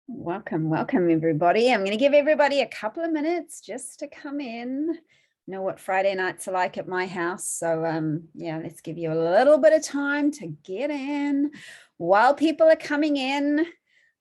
Welcome, welcome everybody. I'm going to give everybody a couple of minutes just to come in. You know what Friday nights are like at my house. So yeah, let's give you a little bit of time to get in. While people are coming in,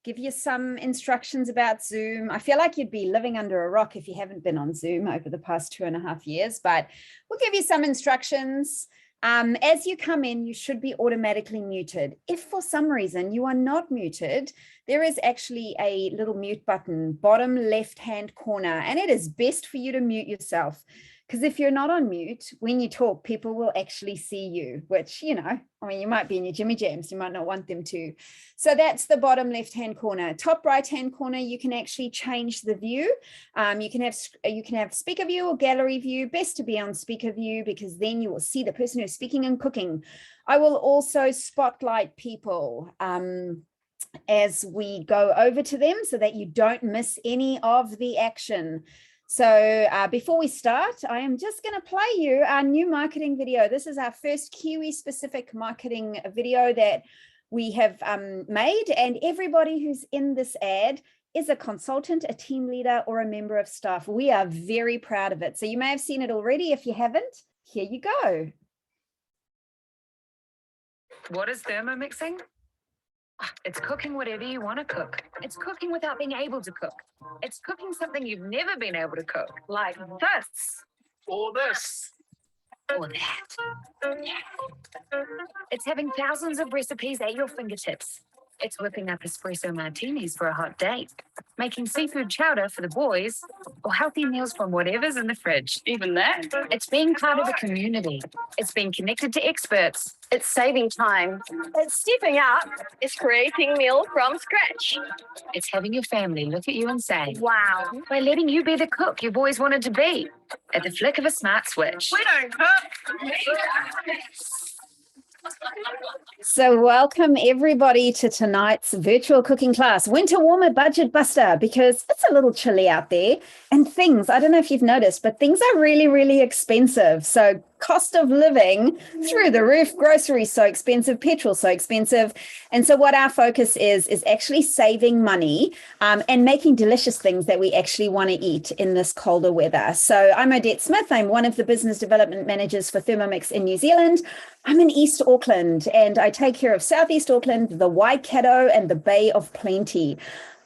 give you some instructions about Zoom. I feel like you'd be living under a rock if you haven't been on Zoom over the past 2.5 years, but we'll give you some instructions. As you come in, you should be automatically muted. If for some reason you are not muted, there is actually a little mute button, bottom left-hand corner, and it is best for you to mute yourself. Because if you're not on mute, when you talk, people will actually see you, which, you know, I mean, you might be in your Jimmy Jams, you might not want them to. So that's the bottom left-hand corner. Top right-hand corner, you can actually change the view. You can have speaker view or gallery view. Best to be on speaker view because then you will see the person who's speaking and cooking. I will also spotlight people as we go over to them so that you don't miss any of the action. So before we start, I am just going to play you our new marketing video. This is our first Kiwi-specific marketing video that we have made, and everybody who's in this ad is a consultant, a team leader, or a member of staff. We are very proud of it. So you may have seen it already. If you haven't, here you go. What is thermomixing? It's cooking whatever you want to cook. It's cooking without being able to cook. It's cooking something you've never been able to cook, like this. Or this. Or that. It's having thousands of recipes at your fingertips. It's whipping up espresso martinis for a hot date, making seafood chowder for the boys, or healthy meals from whatever's in the fridge. Even that? It's being part of a community. It's being connected to experts. It's saving time. It's stepping up. It's creating meals from scratch. It's having your family look at you and say, Wow. by letting you be the cook you've always wanted to be, at the flick of a smart switch. We don't cook. So welcome everybody to tonight's virtual cooking class, Winter Warmer Budget Buster, because it's a little chilly out there and things, I don't know if you've noticed, but things are really, really expensive. So cost of living through the roof, groceries so expensive, petrol so expensive. And so what our focus is actually saving money and making delicious things that we actually want to eat in this colder weather. So I'm Odette Smith. I'm one of the business development managers for Thermomix in New Zealand. I'm in East Auckland and I take care of Southeast Auckland, the Waikato and the Bay of Plenty.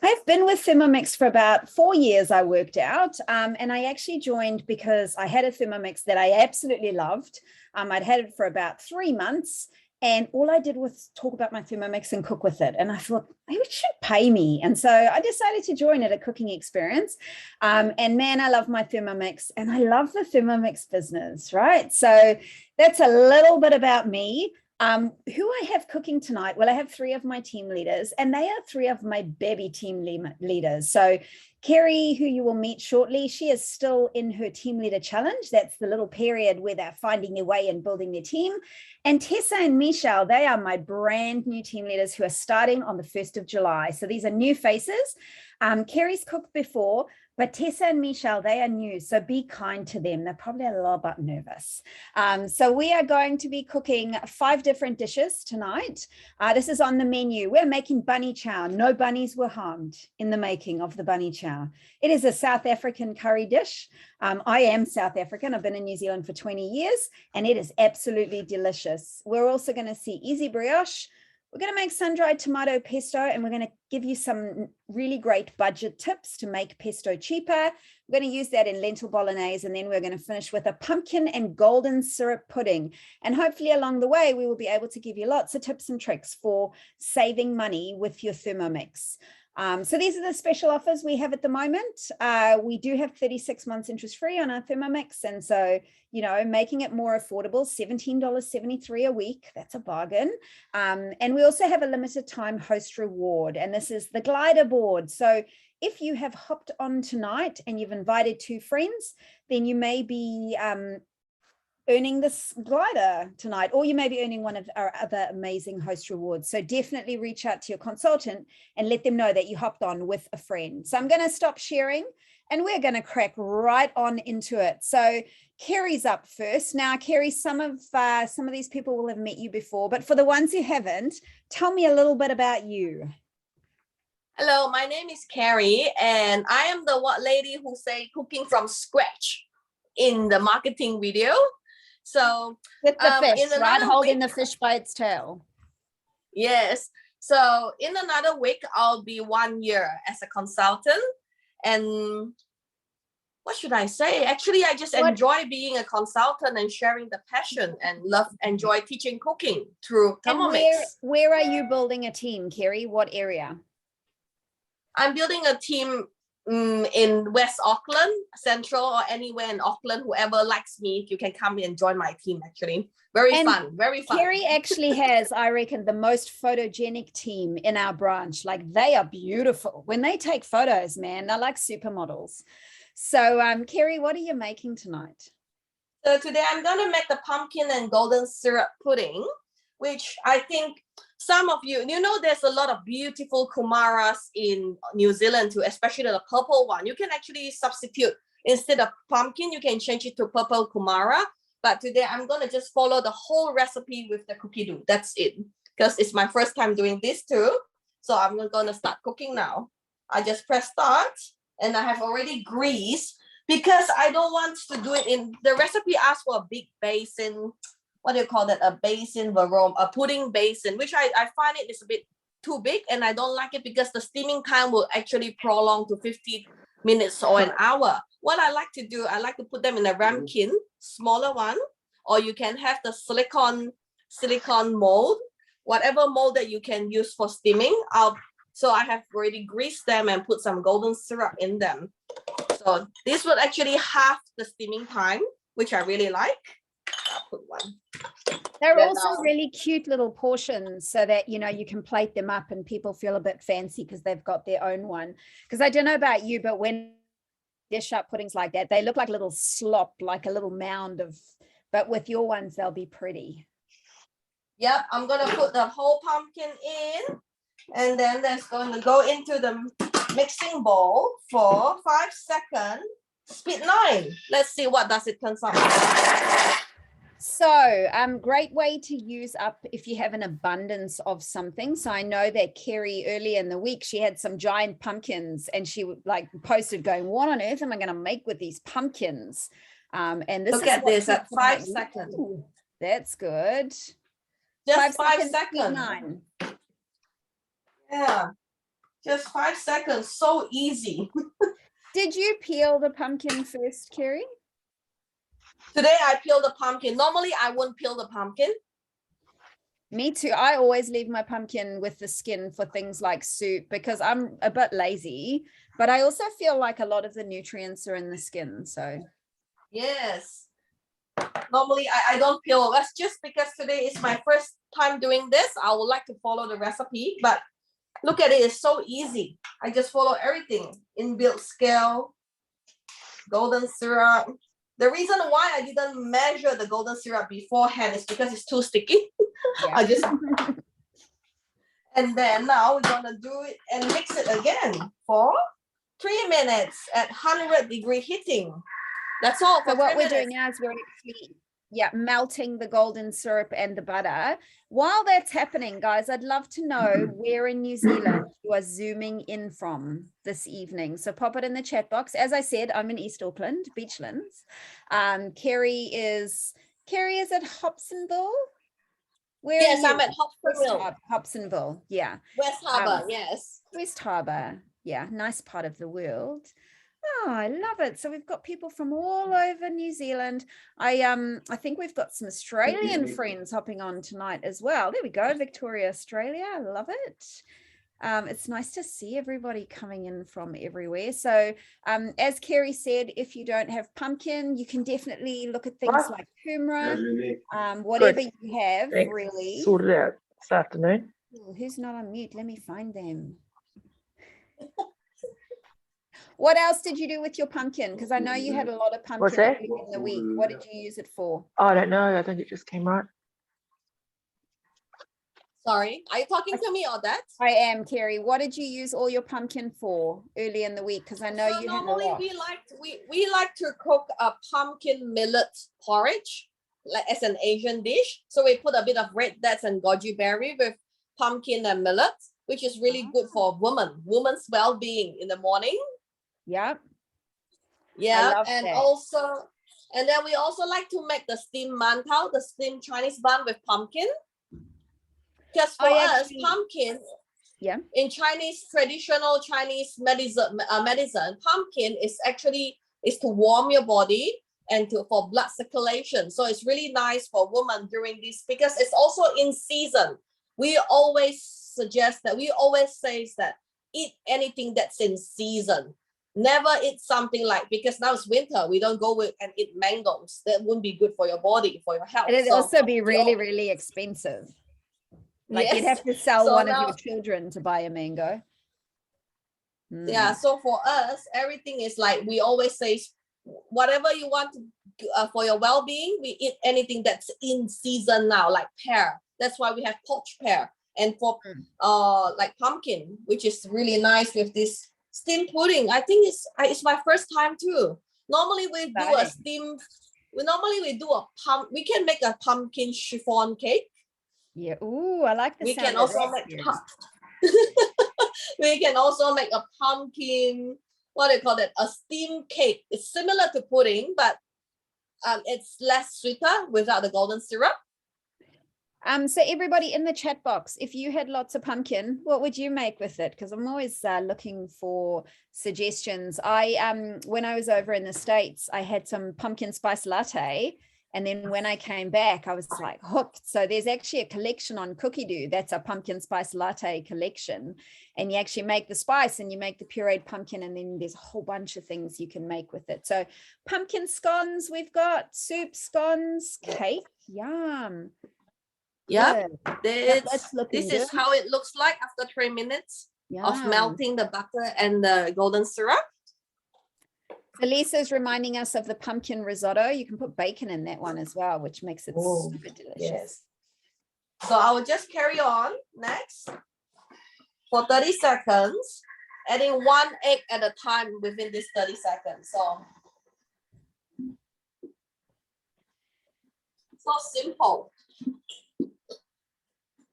I've been with Thermomix for about 4 years, I worked out, and I actually joined because I had a Thermomix that I absolutely loved. I'd had it for about 3 months, and all I did was talk about my Thermomix and cook with it. And I thought, maybe it should pay me. And so I decided to join it, a cooking experience. And man, I love my Thermomix, and I love the Thermomix business, right? So that's a little bit about me. Who I have cooking tonight? Well, I have 3 of my team leaders, and they are 3 of my baby team leaders. So Kerry, who you will meet shortly, she is still in her team leader challenge. That's the little period where they're finding their way and building their team. And Tessa and Michelle, they are my brand new team leaders who are starting on the 1st of July. So these are new faces. Kerry's cooked before, but Tessa and Michelle, they are new, so be kind to them. They're probably a little bit nervous. So we are going to be cooking 5 different dishes tonight. This is on the menu. We're making bunny chow. No bunnies were harmed in the making of the bunny chow. It is a South African curry dish. I am South African. I've been in New Zealand for 20 years, and it is absolutely delicious. We're also going to see easy brioche. We're going to make sun-dried tomato pesto, and we're going to give you some really great budget tips to make pesto cheaper. We're going to use that in lentil bolognese, and then we're going to finish with a pumpkin and golden syrup pudding. And hopefully along the way, we will be able to give you lots of tips and tricks for saving money with your Thermomix. So these are the special offers we have at the moment. We do have 36 months interest-free on our Thermomix. And so, you know, making it more affordable, $17.73 a week. That's a bargain. And we also have a limited time host reward. And this is the glider board. So if you have hopped on tonight and you've invited 2 friends, then you may be earning this glider tonight, or you may be earning one of our other amazing host rewards. So definitely reach out to your consultant and let them know that you hopped on with a friend. So I'm going to stop sharing and we're going to crack right on into it. So Kerry's up first. Now, Kerry, some of these people will have met you before, but for the ones who haven't, tell me a little bit about you. Hello, my name is Carrie, and I am the lady who say cooking from scratch in the marketing video. So With the fish, in right? another Holding week, the fish by its tail. yes. So in another week, I'll be 1 year as a consultant. And what should I say? Actually, I just enjoy being a consultant and sharing the passion and enjoy teaching cooking through And Thermomix. where are you building a team, Carrie? What area? I'm building a team in West Auckland, Central, or anywhere in Auckland. Whoever likes me, you can come and join my team. Actually, very fun. Carrie actually has, I reckon, the most photogenic team in our branch. Like, they are beautiful when they take photos, man. They're like supermodels. So, Carrie, what are you making tonight? So today I'm gonna make the pumpkin and golden syrup pudding, which I think some of you know, there's a lot of beautiful kumaras in New Zealand too, especially the purple one. You can actually substitute, instead of pumpkin, you can change it to purple kumara. But today I'm gonna just follow the whole recipe with the cookie dough. That's it, because it's my first time doing this too. So I'm gonna start cooking now. I just press start, and I have already greased, because I don't want to do it in the recipe. Asks for a big basin. What do you call that? A basin, a pudding basin, which I find it is a bit too big, and I don't like it because the steaming time will actually prolong to 50 minutes or an hour. What I like to do, I like to put them in a ramekin, smaller one, or you can have the silicone mold, whatever mold that you can use for steaming. So I have already greased them and put some golden syrup in them. So this will actually half the steaming time, which I really like. I'll put one. They're also really cute little portions, so that, you know, you can plate them up and people feel a bit fancy because they've got their own one. Because I don't know about you, but when dish up puddings like that, they look like a little slop, like a little mound of, but with your ones, they'll be pretty. Yep, I'm gonna put the whole pumpkin in, and then that's going to go into the mixing bowl for 5 seconds. Speed 9. Let's see what does it turns out. So great way to use up if you have an abundance of something. So I know that Carrie earlier in the week, she had some giant pumpkins, and she like posted going, what on earth am I going to make with these pumpkins? And this Look at this at 5 seconds. Ooh, that's good. Just 5 seconds. Yeah, just 5 seconds. So easy. Did you peel the pumpkin first, Carrie? Today I peeled the pumpkin. Normally I wouldn't peel the pumpkin. Me too. I always leave my pumpkin with the skin for things like soup because I'm a bit lazy, but I also feel like a lot of the nutrients are in the skin. So yes, normally I don't peel. That's just because today is my first time doing this. I would like to follow the recipe, but look at it, it's so easy. I just follow everything. Inbuilt scale, golden syrup. The reason why I didn't measure the golden syrup beforehand is because it's too sticky. yeah. And then now we're gonna do it and mix it again for 3 minutes at 100-degree heating. That's all. So what we're doing now is we're actually melting the golden syrup and the butter. While that's happening, guys, I'd love to know where in New Zealand you are zooming in from this evening. So pop it in the chat box. As I said, I'm in East Auckland, Beachlands. Carrie is at Hobsonville. Yes, I'm at Hobsonville. Hobsonville, yeah. West Harbour, yes. West Harbour, yeah, nice part of the world. Oh, I love it. So we've got people from all over New Zealand. I think we've got some Australian friends hopping on tonight as well. There we go, Victoria, Australia. I love it. It's nice to see everybody coming in from everywhere. So as Carrie said, if you don't have pumpkin, you can definitely look at things like turmeric, whatever you have. Thanks. Really. Sorted out this afternoon. Ooh, who's not on mute? Let me find them. What else did you do with your pumpkin? Because I know you had a lot of pumpkin in the week. What did you use it for? Oh, I don't know. I think it just came right. Sorry, are you talking to me or that? I am, Carrie. What did you use all your pumpkin for early in the week? Because I know you had a lot. Normally we like to cook a pumpkin millet porridge, like as an Asian dish. So we put a bit of red dates and goji berry with pumpkin and millet. which is really good for women's well-being in the morning. Yep. Yeah, love and that. also, and then we also like to make the steamed mantao, the steamed Chinese bun with pumpkin. Because for us, pumpkin, yeah, in Chinese, traditional Chinese medicine, pumpkin is to warm your body and for blood circulation. So it's really nice for women during this, because it's also in season. We always suggest that, we always say that eat anything that's in season. Never eat something like, because now it's winter, we don't go with and eat mangoes. That wouldn't be good for your body, for your health. It'd also be really, really expensive. Like you'd have to sell one of your children to buy a mango. Yeah, so for us, everything is like, we always say, whatever you want to, for your well-being, we eat anything that's in season now, like pear. That's why we have poached pear. And for like pumpkin, which is really nice with this steamed pudding. I think it's my first time too. Normally we do a steam. We can make a pumpkin chiffon cake. Yeah. Ooh, I like the we sound can of also that. We can also make a pumpkin, what do you call it? A steamed cake. It's similar to pudding, but it's less sweeter without the golden syrup. So everybody in the chat box, if you had lots of pumpkin, what would you make with it? Because I'm always looking for suggestions. When I was over in the States, I had some pumpkin spice latte. And then when I came back, I was like hooked. So there's actually a collection on Cookie Doo. That's a pumpkin spice latte collection. And you actually make the spice and you make the pureed pumpkin. And then there's a whole bunch of things you can make with it. So pumpkin scones, we've got soup, scones, cake. Yum. Yeah, this is is how it looks like after 3 minutes of melting the butter and the golden syrup. Lisa's reminding us of the pumpkin risotto. You can put bacon in that one as well, which makes it super delicious. Yes. So I will just carry on next for 30 seconds, adding 1 egg at a time within this 30 seconds. So simple.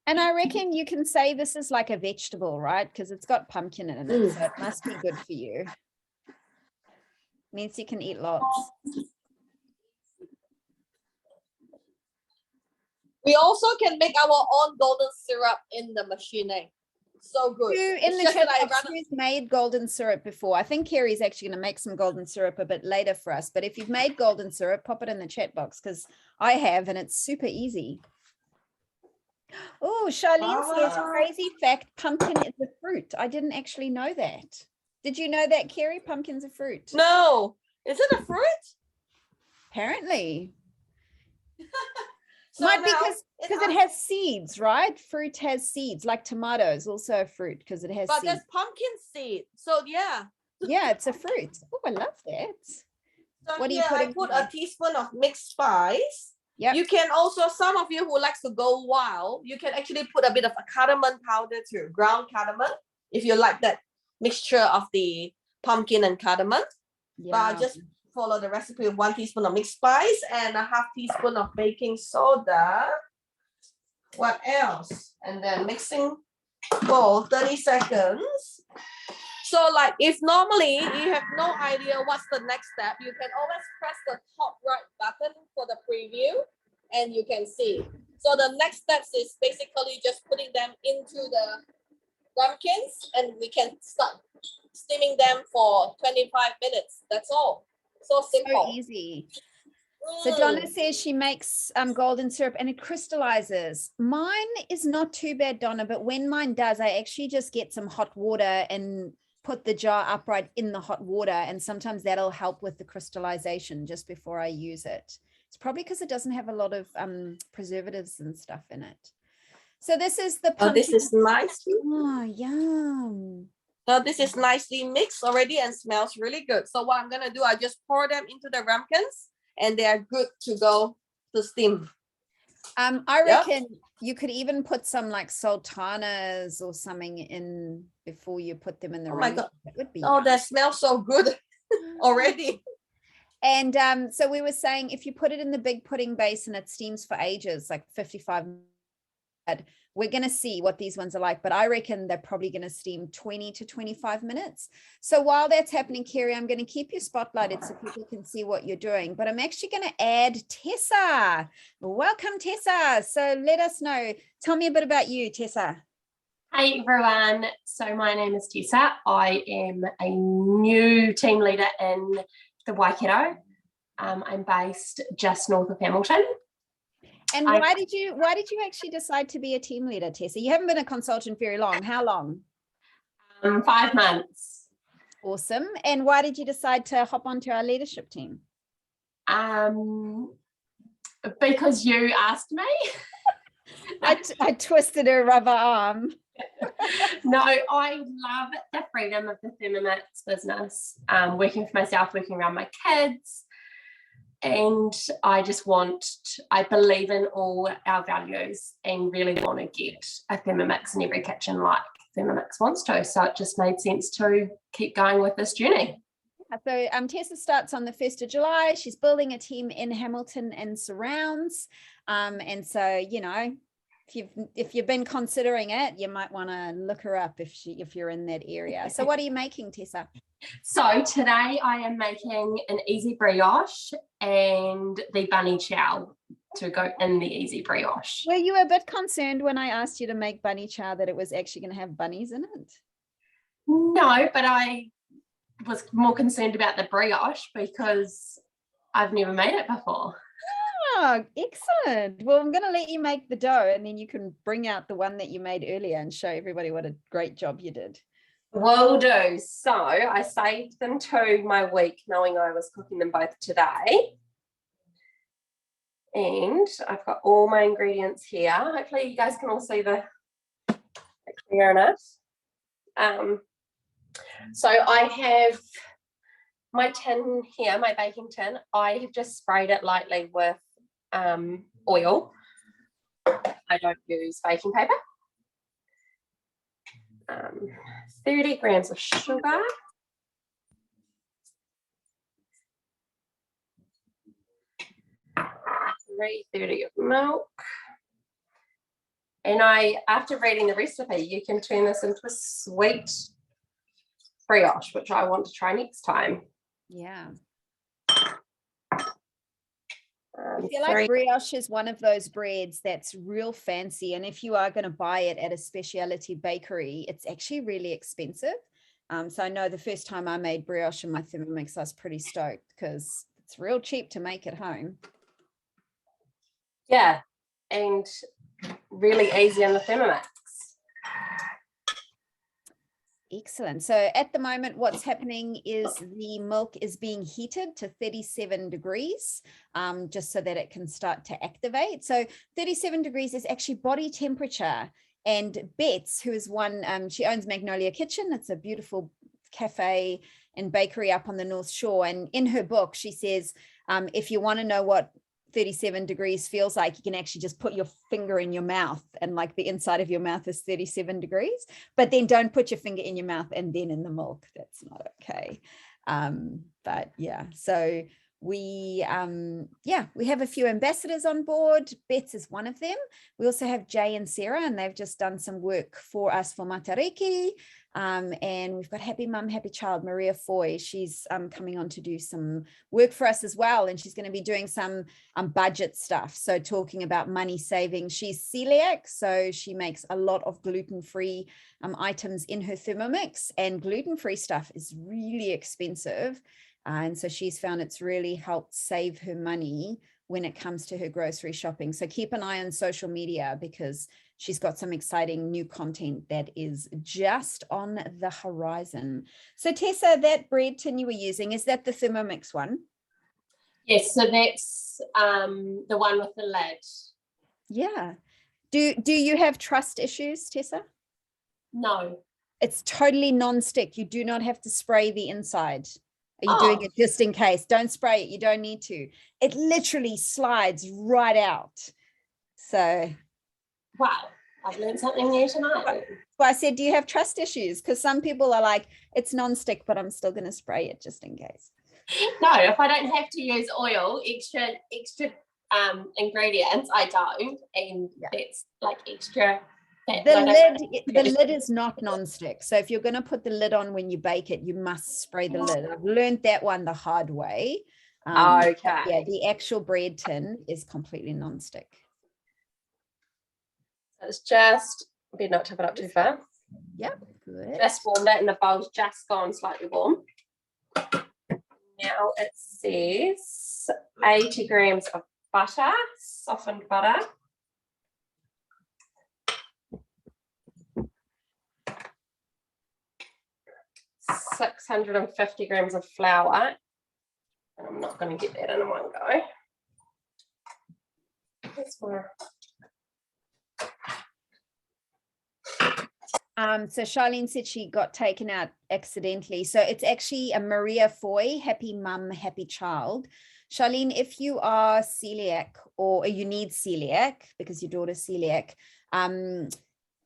And I reckon you can say this is like a vegetable, right? Because it's got pumpkin in it, so it must be good for you. Means you can eat lots. We also can make our own golden syrup in the machine. So good. In the chat box, who's made golden syrup before? I think Carrie's actually going to make some golden syrup a bit later for us. But if you've made golden syrup, pop it in the chat box, because I have, and it's super easy. Oh, Charlene says, crazy fact, pumpkin is a fruit. I didn't actually know that. Did you know that, Carrie? Pumpkin's a fruit. No. Is it a fruit? Apparently. Might be because it has seeds, right? Fruit has seeds, like tomatoes, also a fruit because it has seeds. But there's pumpkin seed. So yeah. Yeah, it's a fruit. Oh, I love that. So what do you put in? I put a teaspoon of mixed spice. Yeah. You can also, some of you who likes to go wild, you can actually put a bit of a cardamom powder too, ground cardamom, if you like that mixture of the pumpkin and cardamom. Yeah. But just follow the recipe of 1 teaspoon of mixed spice and a half teaspoon of baking soda. What else? And then mixing for 30 seconds. So like if normally you have no idea what's the next step, you can always press the top right button for the preview and you can see. So the next steps is basically just putting them into the ramequins and we can start steaming them for 25 minutes. That's all. So simple. So easy. So Donna says she makes golden syrup and it crystallizes. Mine is not too bad, Donna, but when mine does, I actually just get some hot water and put the jar upright in the hot water. And sometimes that'll help with the crystallization just before I use it. It's probably because it doesn't have a lot of preservatives and stuff in it. So this is the pumpkin. Oh, this is nicely. Oh, yum. So this is nicely mixed already and smells really good. So what I'm going to do, I just pour them into the ramekins and they are good to go to steam. I reckon you could even put some like sultanas or something in before you put them in the ramekin. God. That would be that smells so good already. And so we were saying if you put it in the big pudding base and it steams for ages, like 55 We're going to see what these ones are like, but I reckon they're probably going to steam 20 to 25 minutes. So while that's happening, Kerry, I'm going to keep you spotlighted so people can see what you're doing, but I'm actually going to add Tessa. Welcome, Tessa. So let us know. Tell me a bit about you, Tessa. Hey everyone, so my name is Tessa. I am a new team leader in the Waikato. I'm based just north of Hamilton. And why did you actually decide to be a team leader, Tessa? You haven't been a consultant very long. How long? 5 months. Awesome. And why did you decide to hop onto our leadership team? Because you asked me. I twisted her rubber arm. No, I love the freedom of the Thermomix business, working for myself, working around my kids. And I believe in all our values and really want to get a Thermomix in every kitchen like Thermomix wants to. So it just made sense to keep going with this journey. So Tessa starts on the 1st of July. She's building a team in Hamilton and surrounds. And so, you know, if you've been considering it, you might want to look her up if you're in that area. So what are you making, Tessa? So today I am making an easy brioche and the bunny chow to go in the easy brioche. Were you a bit concerned when I asked you to make bunny chow that it was actually going to have bunnies in it? No, but I was more concerned about the brioche because I've never made it before. Oh, excellent. Well, I'm going to let you make the dough and then you can bring out the one that you made earlier and show everybody what a great job you did. Will do. So I saved them to my week knowing I was cooking them both today. And I've got all my ingredients here. Hopefully you guys can all see the clear enough. So I have my tin here, my baking tin. I have just sprayed it lightly with oil. I don't use baking paper. 30 grams of sugar. $3.30 of milk. And after reading the recipe, you can turn this into a sweet brioche, which I want to try next time. Yeah. I feel like brioche is one of those breads that's real fancy, and if you are going to buy it at a specialty bakery, it's actually really expensive. So I know the first time I made brioche in my Thermomix, I was pretty stoked because it's real cheap to make at home. Yeah, and really easy on the Thermomix. Excellent. So at the moment, what's happening is the milk is being heated to 37 degrees, just so that it can start to activate. So 37 degrees is actually body temperature. And Betts, who is she owns Magnolia Kitchen. It's a beautiful cafe and bakery up on the North Shore. And in her book, she says, if you want to know what 37 degrees feels like, you can actually just put your finger in your mouth and like the inside of your mouth is 37 degrees, but then don't put your finger in your mouth and then in the milk. That's not okay. But yeah, so we have a few ambassadors on board. Betts is one of them. We also have Jay and Sarah, and they've just done some work for us for Matariki. And we've got Happy Mum, Happy Child, Maria Foy. She's coming on to do some work for us as well. And she's going to be doing some budget stuff. So talking about money saving. She's celiac, so she makes a lot of gluten-free items in her Thermomix. And gluten-free stuff is really expensive. And so she's found it's really helped save her money when it comes to her grocery shopping. So keep an eye on social media because she's got some exciting new content that is just on the horizon. So Tessa, that bread tin you were using, is that the Thermomix one? Yes, so that's the one with the lid. Yeah. Do you have trust issues, Tessa? No. It's totally non-stick. You do not have to spray the inside. Are you doing it just in case? Don't spray it. You don't need to. It literally slides right out. So. Wow. I've learned something new tonight. Well, I said, do you have trust issues? Because some people are like, it's non-stick, but I'm still going to spray it just in case. No, if I don't have to use oil, extra ingredients. I don't, and it's like extra. The lid is not non-stick. So if you're going to put the lid on when you bake it, you must spray the lid. I've learned that one the hard way. Okay. Yeah, the actual bread tin is completely non-stick. So it's just, better not tip it up too far. Yep, good. Just warmed it and the bowl's just gone slightly warm. Now it says 80 grams of butter, softened butter. 650 grams of flour. And I'm not going to get that in one go. That's more. So Charlene said she got taken out accidentally. So it's actually a Maria Foy, happy mum, happy child. Charlene, if you are celiac or you need celiac because your daughter's celiac,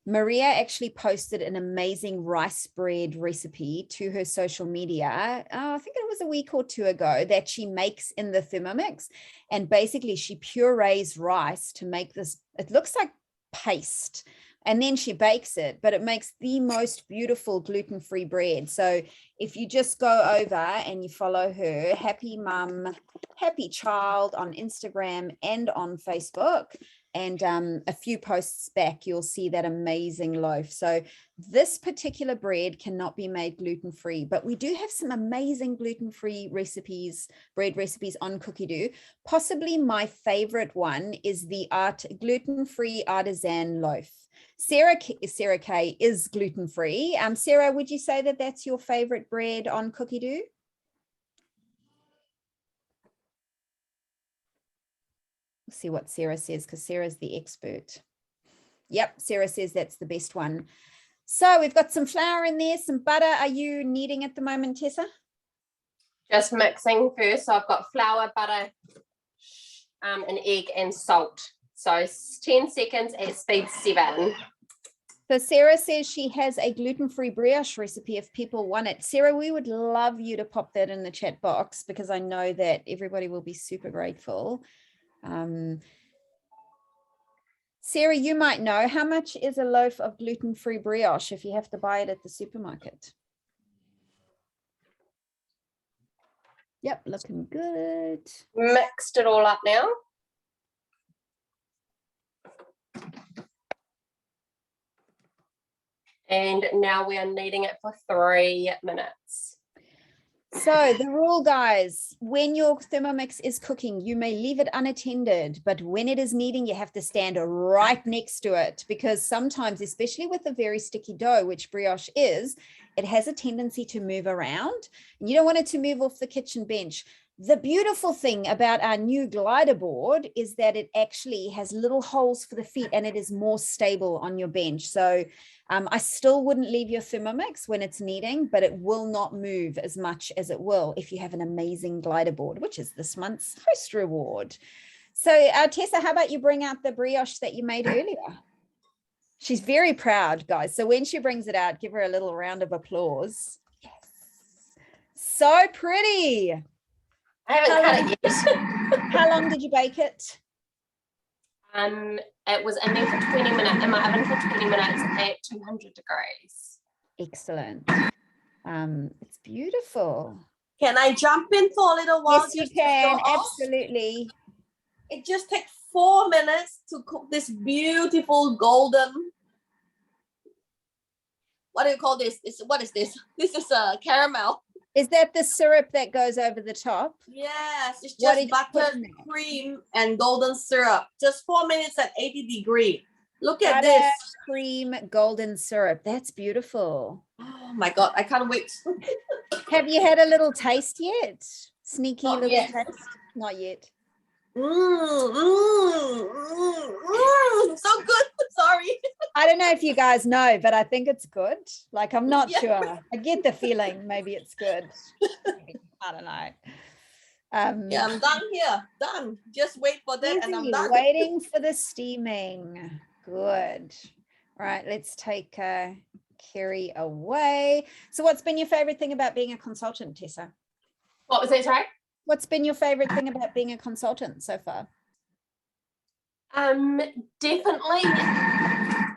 Maria actually posted an amazing rice bread recipe to her social media. I think it was a week or two ago that she makes in the Thermomix. And basically she purees rice to make this, it looks like paste. And then she bakes it, but it makes the most beautiful gluten-free bread. So if you just go over and you follow her, Happy Mum, Happy Child on Instagram and on Facebook, and a few posts back, you'll see that amazing loaf. So this particular bread cannot be made gluten-free, but we do have some amazing gluten-free recipes, bread recipes on Cookie-Doo. Possibly my favorite one is the gluten-free artisan loaf. Sarah K is gluten-free. Sarah, would you say that that's your favorite bread on Cookie-Doo? We'll see what Sarah says because Sarah's the expert. Yep, Sarah says that's the best one. So we've got some flour in there, some butter. Are you kneading at the moment, Tessa? Just mixing first. So I've got flour, butter, an egg and salt. So 10 seconds at speed 7. So Sarah says she has a gluten-free brioche recipe if people want it. Sarah, we would love you to pop that in the chat box because I know that everybody will be super grateful. Sarah, you might know, how much is a loaf of gluten-free brioche if you have to buy it at the supermarket? Yep, looking good. Mixed it all up now. And now we are kneading it for 3 minutes. So the rule, guys, when your Thermomix is cooking, you may leave it unattended, but when it is kneading, you have to stand right next to it because sometimes, especially with a very sticky dough, which brioche is, it has a tendency to move around and you don't want it to move off the kitchen bench. The beautiful thing about our new glider board is that it actually has little holes for the feet and it is more stable on your bench. So I still wouldn't leave your Thermomix when it's kneading, but it will not move as much as it will if you have an amazing glider board, which is this month's host reward. So Tessa, how about you bring out the brioche that you made earlier? She's very proud, guys. So when she brings it out, give her a little round of applause. Yes. So pretty. I haven't cut it yet. How long did you bake it? It was in there for 20 minutes, in my oven for 20 minutes at 200 degrees. Excellent. It's beautiful. Can I jump in for a little while? Yes, you can. Absolutely. It just takes 4 minutes to cook this beautiful golden. What do you call this? What is this? This is a caramel. Is that the syrup that goes over the top? Yes, it's just butter, cream, and golden syrup. Just 4 minutes at 80 degrees. Look at this. Cream, golden syrup. That's beautiful. Oh my God, I can't wait. Have you had a little taste yet? Sneaky Not little yet. taste? Not yet. So good. Sorry. I don't know if you guys know, but I think it's good. Like, I'm not sure. I get the feeling maybe it's good. I don't know. Yeah, I'm done here. Done. Just wait for that and I'm done. Waiting for the steaming. Good. All right, let's take Kerry away. So what's been your favorite thing about being a consultant, Tessa? What was that, sorry? What's been your favorite thing about being a consultant so far? Definitely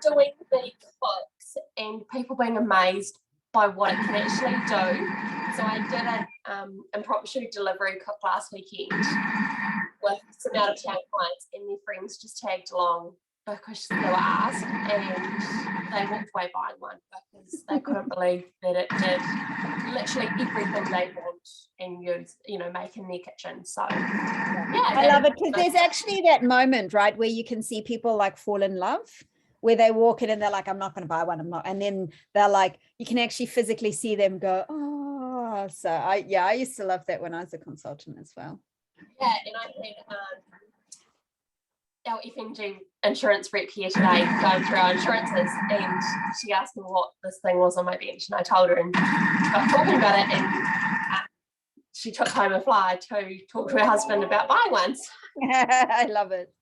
doing the cooks and people being amazed by what it can actually do. So I did an impromptu delivery cook last weekend with some out of town clients, and their friends just tagged along because they were asked, and they walked away buying one because they couldn't believe that it did literally everything they want and use, make in their kitchen. So yeah, I love it because there's actually that moment, right, where you can see people like fall in love, where they walk in and they're like, I'm not going to buy one, I'm not. And then they're like, you can actually physically see them go, oh. So I used to love that when I was a consultant as well. Yeah, and I had our FNG insurance rep here today going through our insurances, and she asked me what this thing was on my bench, and I told her, and she got talking about it, and she took home a flyer to talk to her husband about buying ones. I love it.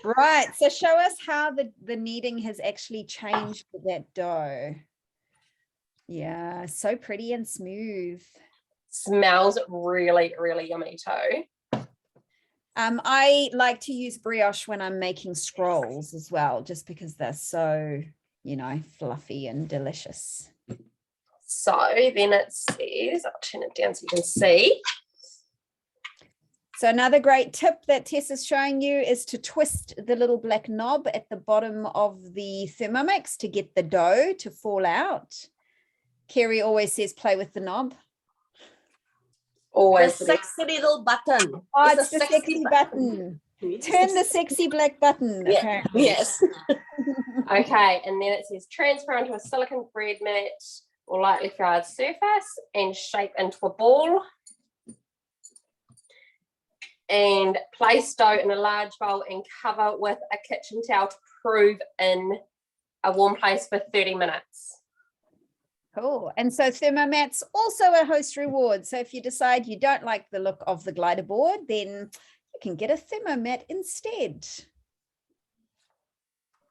Right, so show us how the kneading has actually changed with that dough. Yeah, so pretty and smooth. Smells really, really yummy too. I like to use brioche when I'm making scrolls as well, just because they're so, fluffy and delicious. So then it says, I'll turn it down so you can see. So another great tip that Tess is showing you is to twist the little black knob at the bottom of the Thermomix to get the dough to fall out. Kerry always says play with the knob. Always the sexy little button. Oh, it's the sexy button. Turn the sexy black button. Yeah. Apparently. Yes. Okay, and then it says transfer onto a silicone bread mat or lightly floured surface and shape into a ball. And place dough in a large bowl and cover with a kitchen towel to prove in a warm place for 30 minutes. Cool. And so Thermomats also a host reward. So if you decide you don't like the look of the glider board, then you can get a Thermomat instead.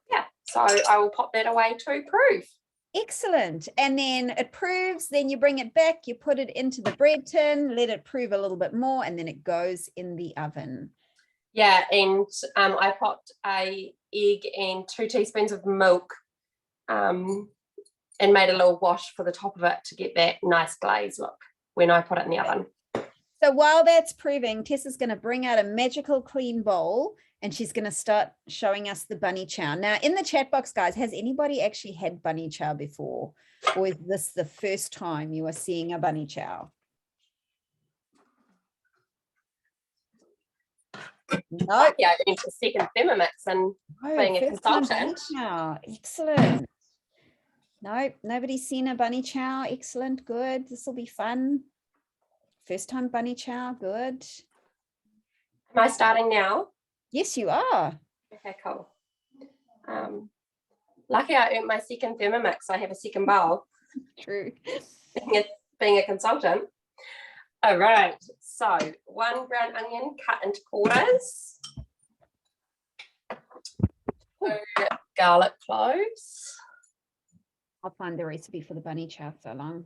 Yeah, so I will pop that away to prove. Excellent. And then it proves, then you bring it back, you put it into the bread tin, let it prove a little bit more, and then it goes in the oven. Yeah, and I popped a egg and 2 teaspoons of milk and made a little wash for the top of it to get that nice glaze look when I put it in the oven. So while that's proving, Tessa's going to bring out a magical clean bowl and she's going to start showing us the bunny chow. Now, in the chat box, guys, has anybody actually had bunny chow before? Or is this the first time you are seeing a bunny chow? No. Yeah, into a second Thermomix and being a consultant. Excellent. No, nobody's seen a bunny chow. Excellent. Good. This will be fun. First time bunny chow. Good. Am I starting now? Yes, you are. Okay, cool. Lucky I earned my second Thermomix. I have a second bowl. True. Being a consultant. All right. So 1 brown onion cut into quarters. 2 garlic cloves. I'll find the recipe for the bunny chow so long.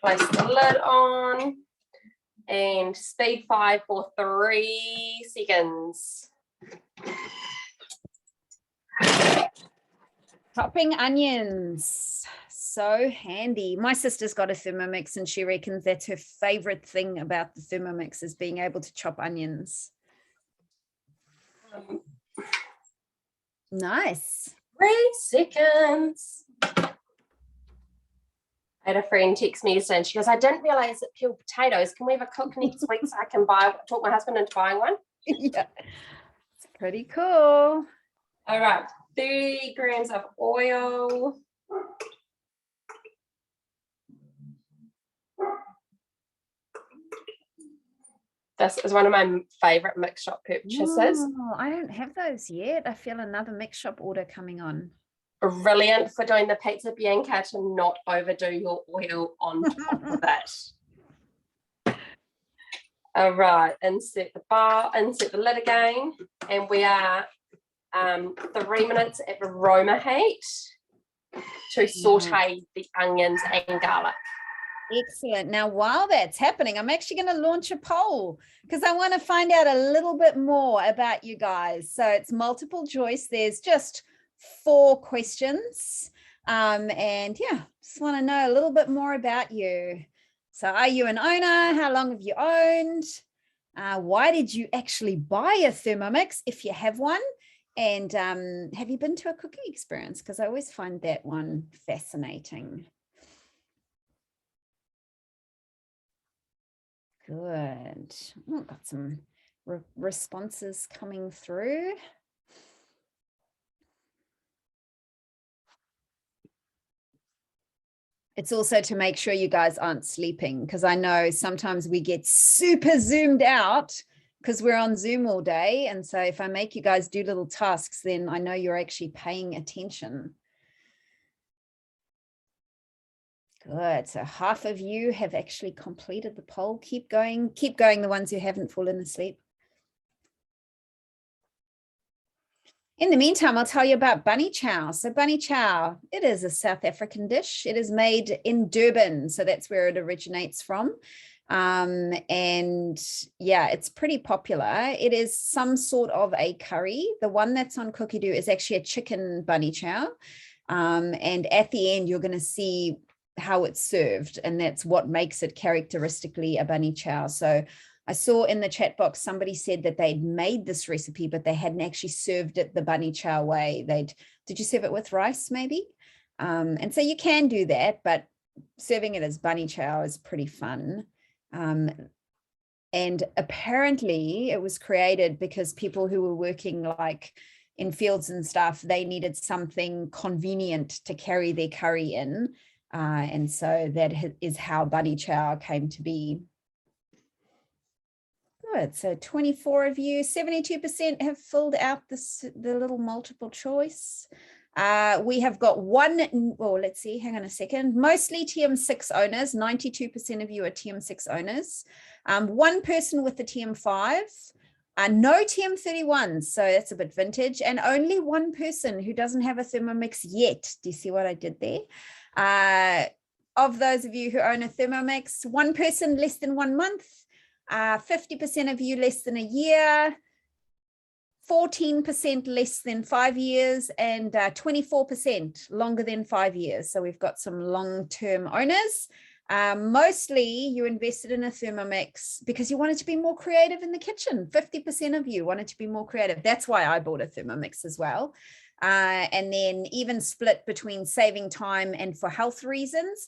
Place the lid on and speed 5 for 3 seconds. Chopping onions. So handy. My sister's got a Thermomix and she reckons that's her favorite thing about the Thermomix is being able to chop onions. Nice. 3 seconds. I had a friend text me yesterday and she goes, I didn't realize it peeled potatoes. Can we have a cook next week so I can talk my husband into buying one? Yeah, it's pretty cool. All right, 30 grams of oil. This is one of my favorite mix shop purchases. Oh, I don't have those yet. I feel another mix shop order coming on. Brilliant for doing the pizza bianca to not overdo your oil on top of it. All right, insert the lid again, and we are 3 minutes at aroma heat to saute the onions and garlic. Excellent. Now, while that's happening, I'm actually going to launch a poll because I want to find out a little bit more about you guys. So it's multiple choice. There's just 4 questions. And yeah, just want to know a little bit more about you. So are you an owner? How long have you owned? Why did you actually buy a Thermomix if you have one? And have you been to a cooking experience? Because I always find that one fascinating. Good. Oh, got some responses coming through. It's also to make sure you guys aren't sleeping, because I know sometimes we get super zoomed out because we're on Zoom all day. And so if I make you guys do little tasks, then I know you're actually paying attention. Good. So half of you have actually completed the poll. Keep going, the ones who haven't fallen asleep. In the meantime, I'll tell you about bunny chow. So bunny chow, it is a South African dish. It is made in Durban. So that's where it originates from. And yeah, it's pretty popular. It is some sort of a curry. The one that's on Cookie Doo is actually a chicken bunny chow. And at the end, you're going to see how it's served, and that's what makes it characteristically a bunny chow. So I saw in the chat box somebody said that they'd made this recipe, but they hadn't actually served it the bunny chow way. Did you serve it with rice maybe? And so you can do that, but serving it as bunny chow is pretty fun. And apparently it was created because people who were working like in fields and stuff, they needed something convenient to carry their curry in. And so that is how bunny chow came to be. Good. So 24 of you, 72% have filled out the little multiple choice. We have got one, well, let's see, hang on a second. Mostly TM6 owners, 92% of you are TM6 owners. One person with the TM5, no TM31s, so that's a bit vintage, and only one person who doesn't have a Thermomix yet. Do you see what I did there? Of those of you who own a Thermomix, one person less than 1 month, 50% of you less than a year, 14% less than 5 years, and 24% longer than 5 years. So we've got some long-term owners. Mostly you invested in a Thermomix because you wanted to be more creative in the kitchen. 50% of you wanted to be more creative. That's why I bought a Thermomix as well. And then even split between saving time and for health reasons.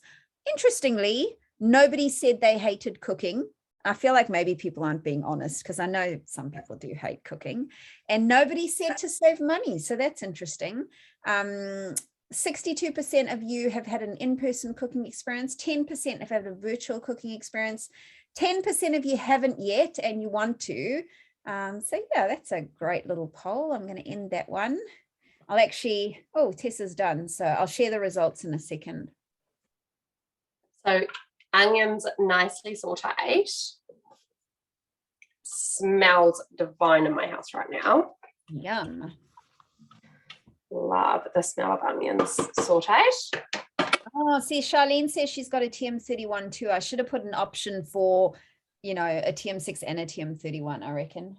Interestingly, nobody said they hated cooking. I feel like maybe people aren't being honest because I know some people do hate cooking, and nobody said to save money. So that's interesting. 62% of you have had an in-person cooking experience. 10% have had a virtual cooking experience. 10% of you haven't yet and you want to. So yeah, that's a great little poll. I'm going to end that one. I'll actually, oh, Tessa's done. So I'll share the results in a second. So onions nicely sauteed. Smells divine in my house right now. Yum. Love the smell of onions sauteed. Oh, see, Charlene says she's got a TM31 too. I should have put an option for, you know, a TM6 and a TM31, I reckon.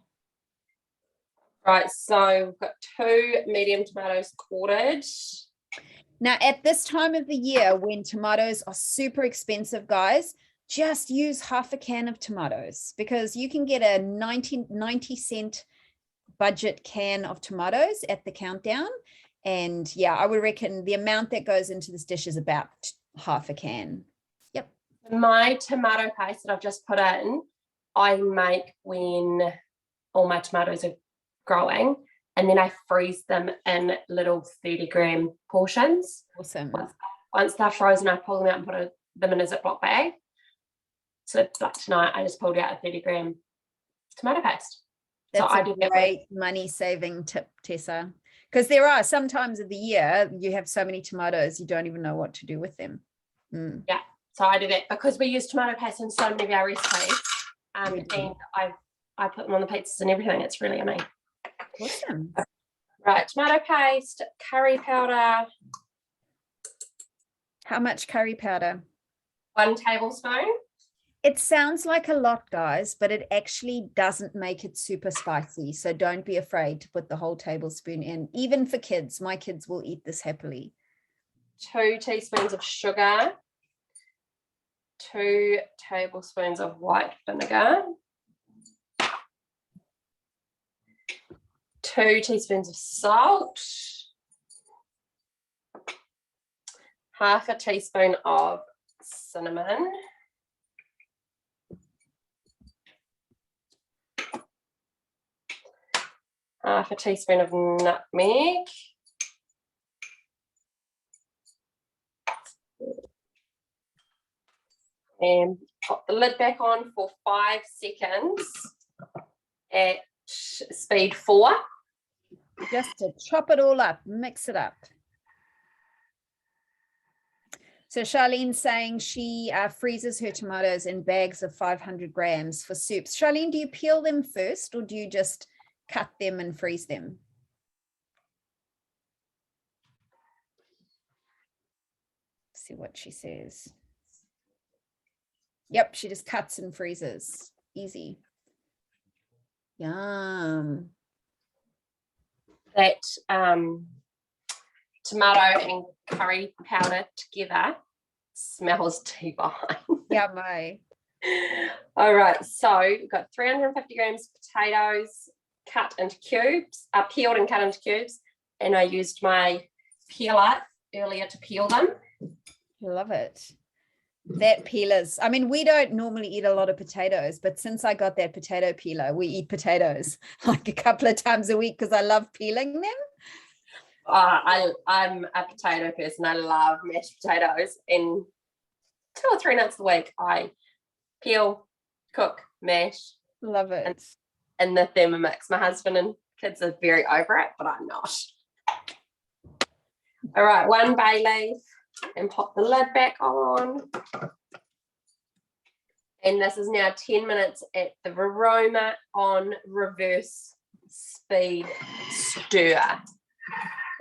Right, so we've got 2 medium tomatoes quartered. Now, at this time of the year, when tomatoes are super expensive, guys, just use half a can of tomatoes because you can get a 90-cent budget can of tomatoes at the Countdown. And yeah, I would reckon the amount that goes into this dish is about half a can. Yep. My tomato paste that I've just put in, I make when all my tomatoes are growing, and then I freeze them in little 30-gram portions. Awesome. Once they're frozen, I pull them out and put them in a Ziploc bag. So like tonight, I just pulled out a 30-gram tomato paste. That's so I a great money-saving tip, Tessa. Because there are some times of the year you have so many tomatoes you don't even know what to do with them. Yeah, so I do that because we use tomato paste in so many of our recipes, and I put them on the pizzas and everything. It's really yummy. Awesome. Right, tomato paste, curry powder. How much curry powder? 1 tablespoon. It sounds like a lot, guys, but it actually doesn't make it super spicy. So don't be afraid to put the whole tablespoon in, even for kids. My kids will eat this happily. 2 teaspoons of sugar. 2 tablespoons of white vinegar. 2 teaspoons of salt. Half a teaspoon of cinnamon. Half a teaspoon of nutmeg. And pop the lid back on for 5 seconds at speed 4. Just to chop it all up, mix it up. So Charlene's saying she freezes her tomatoes in bags of 500 grams for soups. Charlene, do you peel them first or do you just cut them and freeze them? See what she says. Yep, she just cuts and freezes. Easy. Yum. That tomato and curry powder together smells divine. Yummy. All right, so we've got 350 grams of potatoes cut into cubes, peeled and cut into cubes, and I used my peeler earlier to peel them. Love it. That peelers. I mean, we don't normally eat a lot of potatoes, but since I got that potato peeler, we eat potatoes like a couple of times a week because I love peeling them. I'm a potato person. I love mashed potatoes, and 2 or 3 nights a week I peel, cook, mash. Love it. And the Thermomix. My husband and kids are very over it, but I'm not. All right, 1 bay leaf, and pop the lid back on. And this is now 10 minutes at the aroma on reverse speed stir.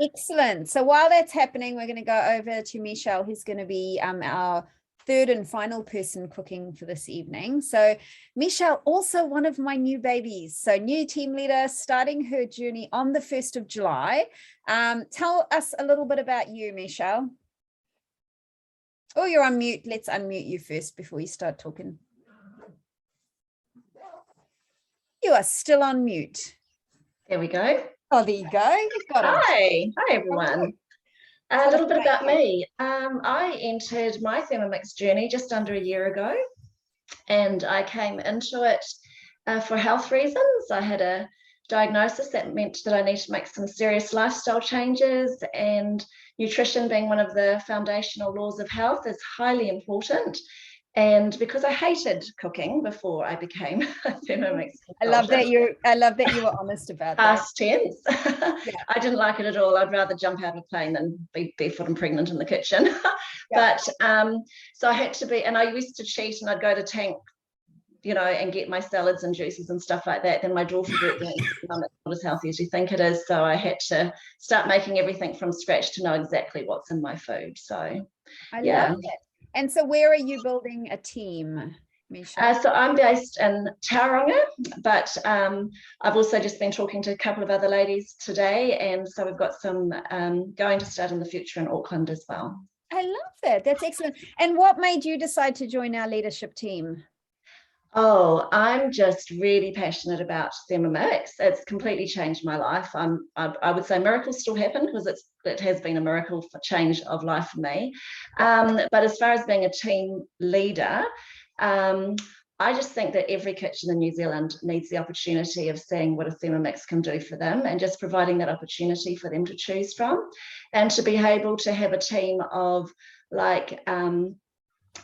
Excellent. So while that's happening, we're going to go over to Michelle, who's going to be our third and final person cooking for this evening. So Michelle, also one of my new babies. So new team leader, starting her journey on the 1st of July. Tell us a little bit about you, Michelle. Oh, you're on mute. Let's unmute you first before you start talking. You are still on mute. There we go. Oh, there you go. You've got it. Hi everyone. A little bit about me. I entered my Thermomix journey just under a year ago, and I came into it for health reasons. I had a diagnosis that meant that I needed to make some serious lifestyle changes, and nutrition, being one of the foundational laws of health, is highly important. And because I hated cooking before I became a Thermomix consultant, I love that you were honest about that. Past tense. Yeah. I didn't like it at all. I'd rather jump out of a plane than be barefoot and pregnant in the kitchen. Yeah. But so I had to be, and I used to cheat, and I'd go to Tank, you know, and get my salads and juices and stuff like that. Then my daughter grew up, it's not as healthy as you think it is. So I had to start making everything from scratch to know exactly what's in my food. So I love it. And so where are you building a team, Michelle? So I'm based in Tauranga, but I've also just been talking to a couple of other ladies today, and so we've got some going to start in the future in Auckland as well. I love that. That's excellent. And what made you decide to join our leadership team? Oh, I'm just really passionate about Thermomix. It's completely changed my life. I would say miracles still happen, because it has been a miracle for change of life for me. But as far as being a team leader, I just think that every kitchen in New Zealand needs the opportunity of seeing what a Thermomix can do for them, and just providing that opportunity for them to choose from, and to be able to have a team of like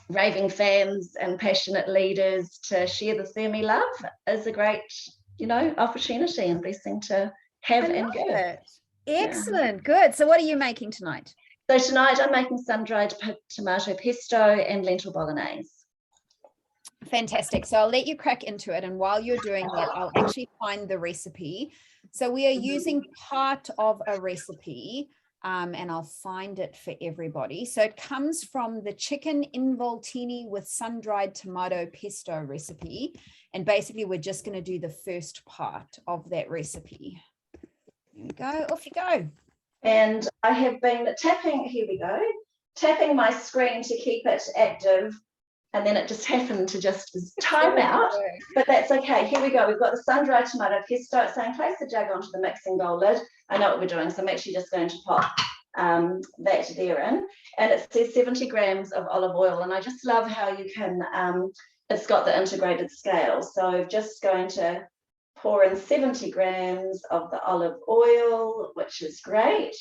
raving fans and passionate leaders to share the Thermi love is a great, you know, opportunity and blessing to have and give. Excellent. Good. So what are you making tonight? So tonight I'm making sun-dried tomato pesto and lentil bolognese. Fantastic. So I'll let you crack into it, and while you're doing that, I'll actually find the recipe. So we are using part of a recipe and I'll find it for everybody. So it comes from the chicken in Voltini with sun-dried tomato pesto recipe. And basically, we're just going to do the first part of that recipe. Here we go. Off you go. And I have been tapping, here we go, tapping my screen to keep it active. And then it just happened to just time out, but that's okay. Here we go. We've got the sun-dried tomato pesto. It's saying place the jug onto the mixing bowl lid. I know what we're doing, so I'm actually just going to pop that there in. And it says 70 grams of olive oil. And I just love how you can, it's got the integrated scale. So I'm just going to pour in 70 grams of the olive oil, which is great.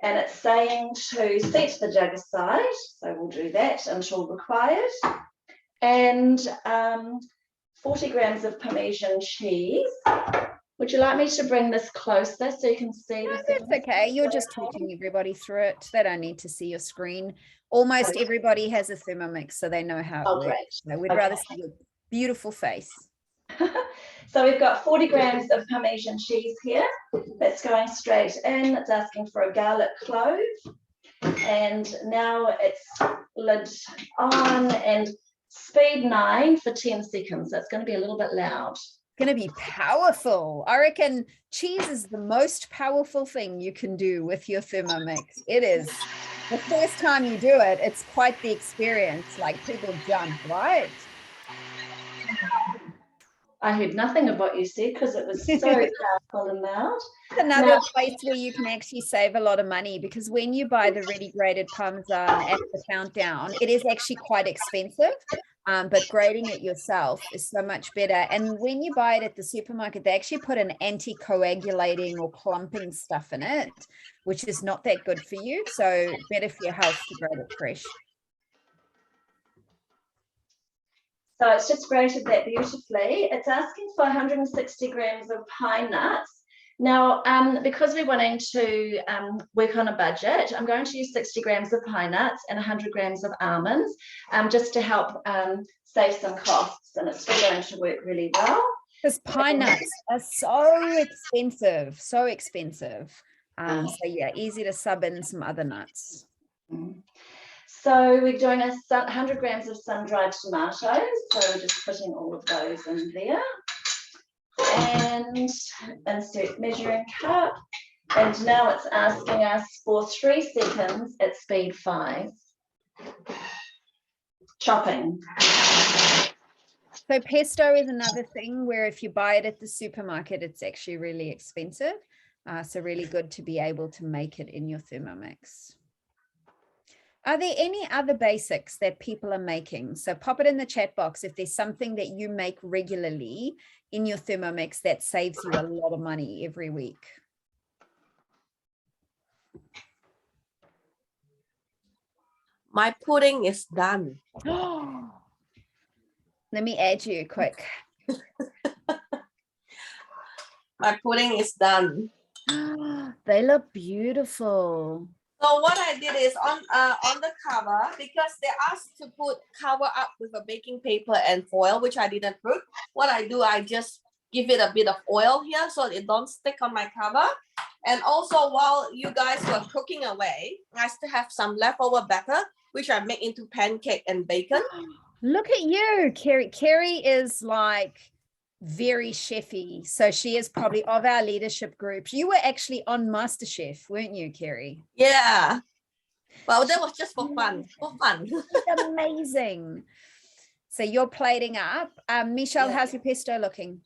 And it's saying to set the jug aside. So we'll do that until required. And 40 grams of Parmesan cheese. Would you like me to bring this closer so you can see? No, that's okay. You're just talking everybody through it. They don't need to see your screen. Almost everybody has a Thermomix, so they know how it works. So we'd rather see your beautiful face. So we've got 40 grams of Parmesan cheese here. That's going straight in. It's asking for a garlic clove. And now it's lid on and speed 9 for 10 seconds. So it's going to be a little bit loud. Going to be powerful. I reckon cheese is the most powerful thing you can do with your Thermomix. It is. The first time you do it, it's quite the experience. Like people jump, right? I heard nothing of what you said because it was so powerful and loud. Another place where you can actually save a lot of money, because when you buy the ready grated Parmesan at the Countdown, it is actually quite expensive. But grating it yourself is so much better. And when you buy it at the supermarket, they actually put an anti-coagulating or clumping stuff in it, which is not that good for you. So better for your health to grate it fresh. So it's just grated that beautifully. It's asking for 160 grams of pine nuts. Now, because we're wanting to work on a budget, I'm going to use 60 grams of pine nuts and 100 grams of almonds, just to help save some costs, and it's still going to work really well. Because pine nuts are so expensive, so expensive. So yeah, easy to sub in some other nuts. So we're doing 100 grams of sun-dried tomatoes. So we're just putting all of those in there. And insert measuring cup. And now it's asking us for 3 seconds at speed 5. Chopping. So pesto is another thing where if you buy it at the supermarket, it's actually really expensive. So really good to be able to make it in your Thermomix. Are there any other basics that people are making? So pop it in the chat box if there's something that you make regularly in your Thermomix that saves you a lot of money every week. My pudding is done. Let me add you quick. My pudding is done. They look beautiful. So what I did is on the cover, because they asked to put cover up with a baking paper and foil, which I didn't put. What I do, I just give it a bit of oil here so it don't stick on my cover. And also, while you guys were cooking away, I still have some leftover batter, which I make into pancake and bacon. Look at you, Kerry. Kerry is like very chefy. So she is probably of our leadership group. You were actually on MasterChef, weren't you, Kerry? Yeah. Well, that was just for fun. Amazing. So you're plating up. Michelle, how's your pesto looking?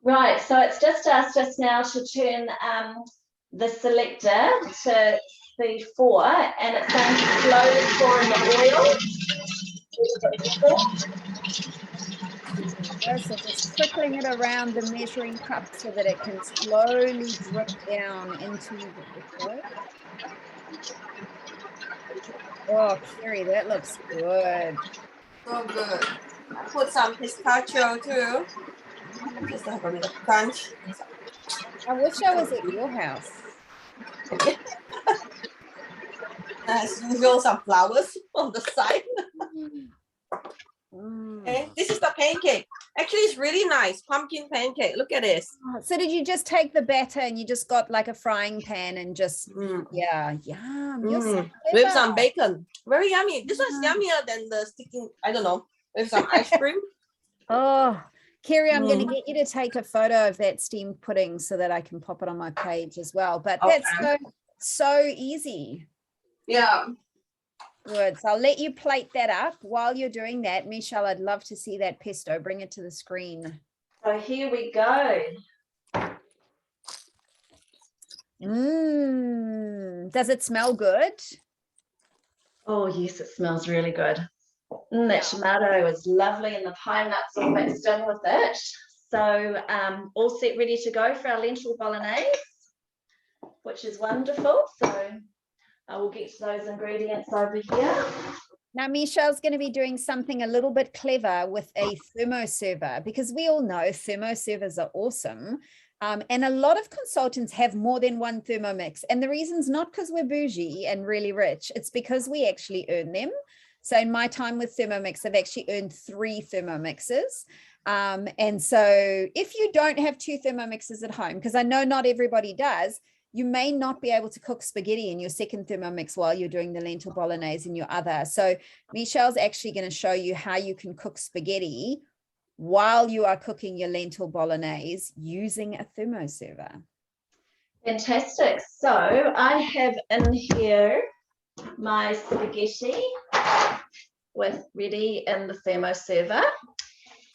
Right, so it's just asked us now to turn the selector to speed 4, and it's going to slowly pour in the oil. So just trickling it around the measuring cup so that it can slowly drip down into the pesto. Oh, Kerry, that looks good. So good. I put some pistachio too, just to have a bit of crunch. I wish I was at your house. As usual, some flowers on the side. Okay, this is the pancake. Actually, it's really nice. Pumpkin pancake. Look at this. So did you just take the batter and you just got like a frying pan and just, yeah, yum. You're so With clever. some bacon. Very yummy. This one's yummier than the sticking, I don't know, with some ice cream. Oh, Kerry, I'm going to get you to take a photo of that steamed pudding so that I can pop it on my page as well. But that's so easy. Yeah. Good. So I'll let you plate that up. While you're doing that, Michelle, I'd love to see that pesto. Bring it to the screen. So here we go. Does it smell good? Oh, yes, it smells really good. That tomato is lovely and the pine nuts all mixed in with it. So all set, ready to go for our lentil bolognese, which is wonderful. So I will get to those ingredients over here. Now, Michelle's going to be doing something a little bit clever with a thermoserver, because we all know thermoservers are awesome. And a lot of consultants have more than one Thermomix. And the reason's not because we're bougie and really rich. It's because we actually earn them. So in my time with Thermomix, I've actually earned 3 Thermomixes. And so if you don't have 2 Thermomixes at home, because I know not everybody does, you may not be able to cook spaghetti in your second Thermomix while you're doing the lentil bolognese in your other. So Michelle's actually going to show you how you can cook spaghetti while you are cooking your lentil bolognese using a thermoserver. Fantastic. So I have in here my spaghetti with ready in the thermoserver.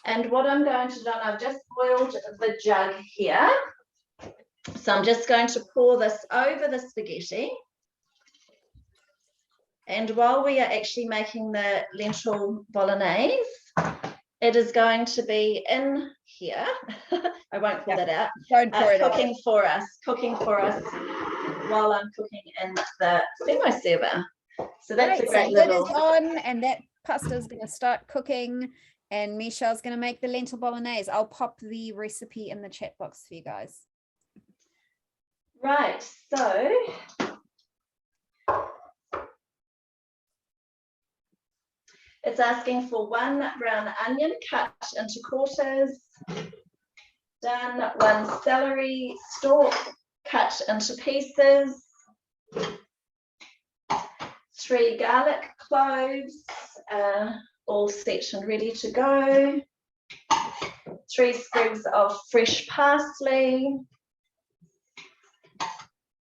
And what I'm going to do, I've just boiled the jug here. So I'm just going to pour this over the spaghetti. And while we are actually making the lentil bolognese, it is going to be in here. I won't pull that out. Don't pour it cooking for us while I'm cooking in the thermoserver. So that's a great little. Lid is on, and that pasta is going to start cooking. And Michelle's going to make the lentil bolognese. I'll pop the recipe in the chat box for you guys. Right, so it's asking for 1 brown onion cut into quarters, done 1 celery stalk cut into pieces, 3 garlic cloves, all set and ready to go, 3 sprigs of fresh parsley,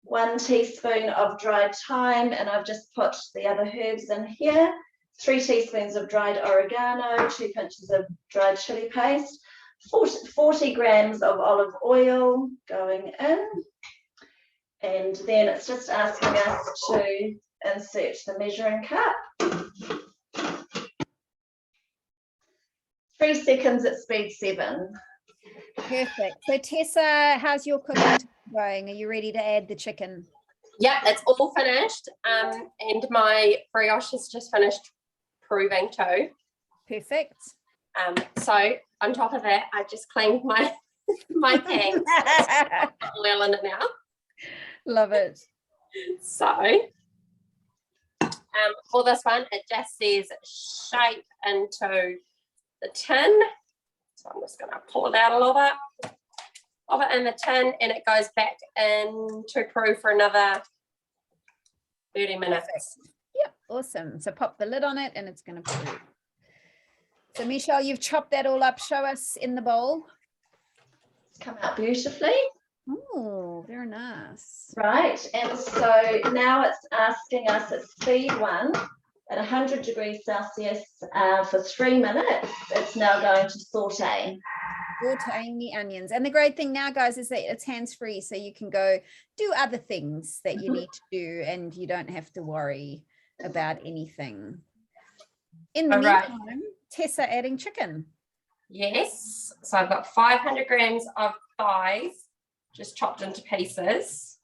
1 teaspoon of dried thyme, and I've just put the other herbs in here, 3 teaspoons of dried oregano, 2 pinches of dried chili paste, 40 grams of olive oil going in, and then it's just asking us to insert the measuring cup. 3 seconds at speed 7. Perfect. So Tessa, how's your cooking going? Are you ready to add the chicken? Yep, it's all finished. And my brioche has just finished proving too. Perfect. So on top of that, I just cleaned my pan. Oil in it now. Love it. So for this one, it just says shape into the tin. So I'm just going to pull it out a little bit of it in the tin, and it goes back into proof for another 30 minutes. Perfect. Yep, awesome. So pop the lid on it and it's going to proof. So Michelle, you've chopped that all up. Show us in the bowl. It's come out beautifully. Oh, very nice. Right, and so now it's asking us at speed 1 at 100 degrees Celsius for 3 minutes. It's now going to saute. Sauteing the onions. And the great thing now, guys, is that it's hands-free, so you can go do other things that you need to do and you don't have to worry about anything. In the meantime, Tessa adding chicken. Yes, so I've got 500 grams of thighs just chopped into pieces.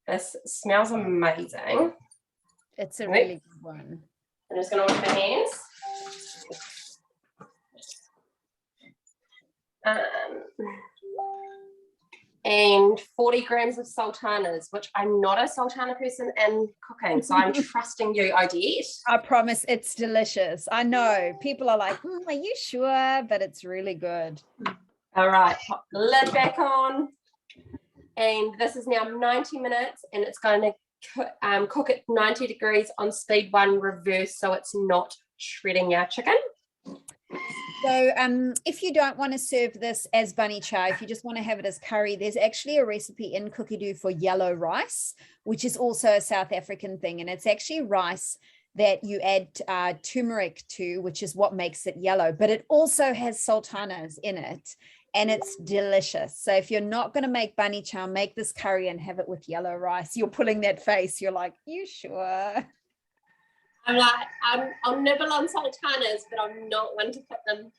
This smells amazing. It's a really good one. I'm just going to wash my hands. and 40 grams of sultanas, which I'm not a sultana person in cooking, so I'm trusting you, Odette. I promise it's delicious. I know people are like, are you sure? But it's really good. All right, pop the lid back on. And this is now 90 minutes, and it's going to cook at 90 degrees on speed 1 reverse, so it's not shredding our chicken. So if you don't want to serve this as bunny chow, if you just want to have it as curry, there's actually a recipe in Cookie Doo for yellow rice, which is also a South African thing. And it's actually rice that you add turmeric to, which is what makes it yellow, but it also has sultanas in it, and it's delicious. So if you're not going to make bunny chow, make this curry and have it with yellow rice. You're pulling that face. You're like, you sure? I'm like, I'll nibble on sultanas, but I'm not one to put them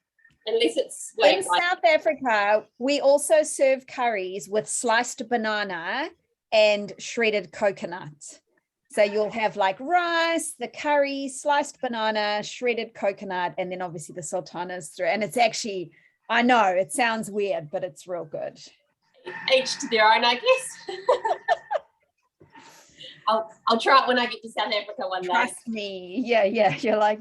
unless it's sweet. In South Africa, we also serve curries with sliced banana and shredded coconut. So you'll have like rice, the curry, sliced banana, shredded coconut, and then obviously the sultanas through. And it's actually, I know it sounds weird, but it's real good. Each to their own, I guess. I'll try it when I get to South Africa one day. Trust me. Yeah. You're like,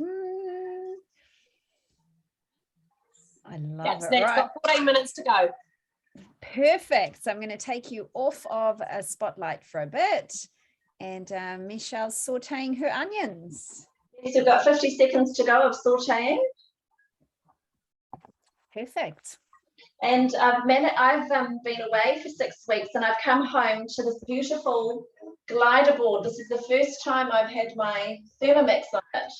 I love it. That's right. got 14 minutes to go. Perfect. So I'm going to take you off of a spotlight for a bit. And Michelle's sauteing her onions. Yes, we've got 50 seconds to go of sauteing. Perfect. And I've been away for 6 weeks, and I've come home to this beautiful glider board. This is the first time I've had my Thermomix on it.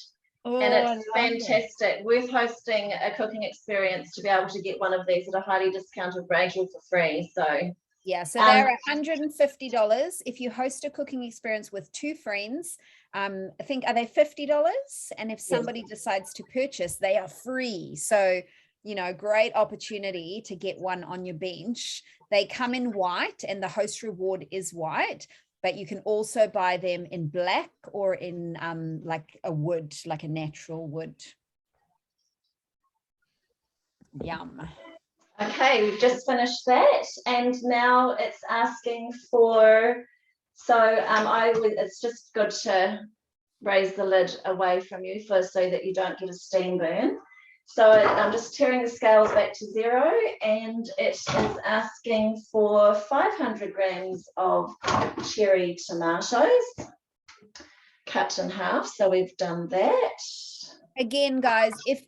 Oh, and it's fantastic. Worth hosting a cooking experience to be able to get one of these at a highly discounted rate or for free. So yeah, so they're $150 if you host a cooking experience with 2 friends. I think, are they $50? And if somebody decides to purchase, they are free. So, you know, great opportunity to get one on your bench. They come in white, and the host reward is white, but you can also buy them in black or in like a wood, like a natural wood. Yum. Okay, we've just finished that, and now it's asking for, it's just good to raise the lid away from you so that you don't get a steam burn. So I'm just tearing the scales back to 0, and it is asking for 500 grams of cherry tomatoes cut in half. So we've done that. Again, guys, if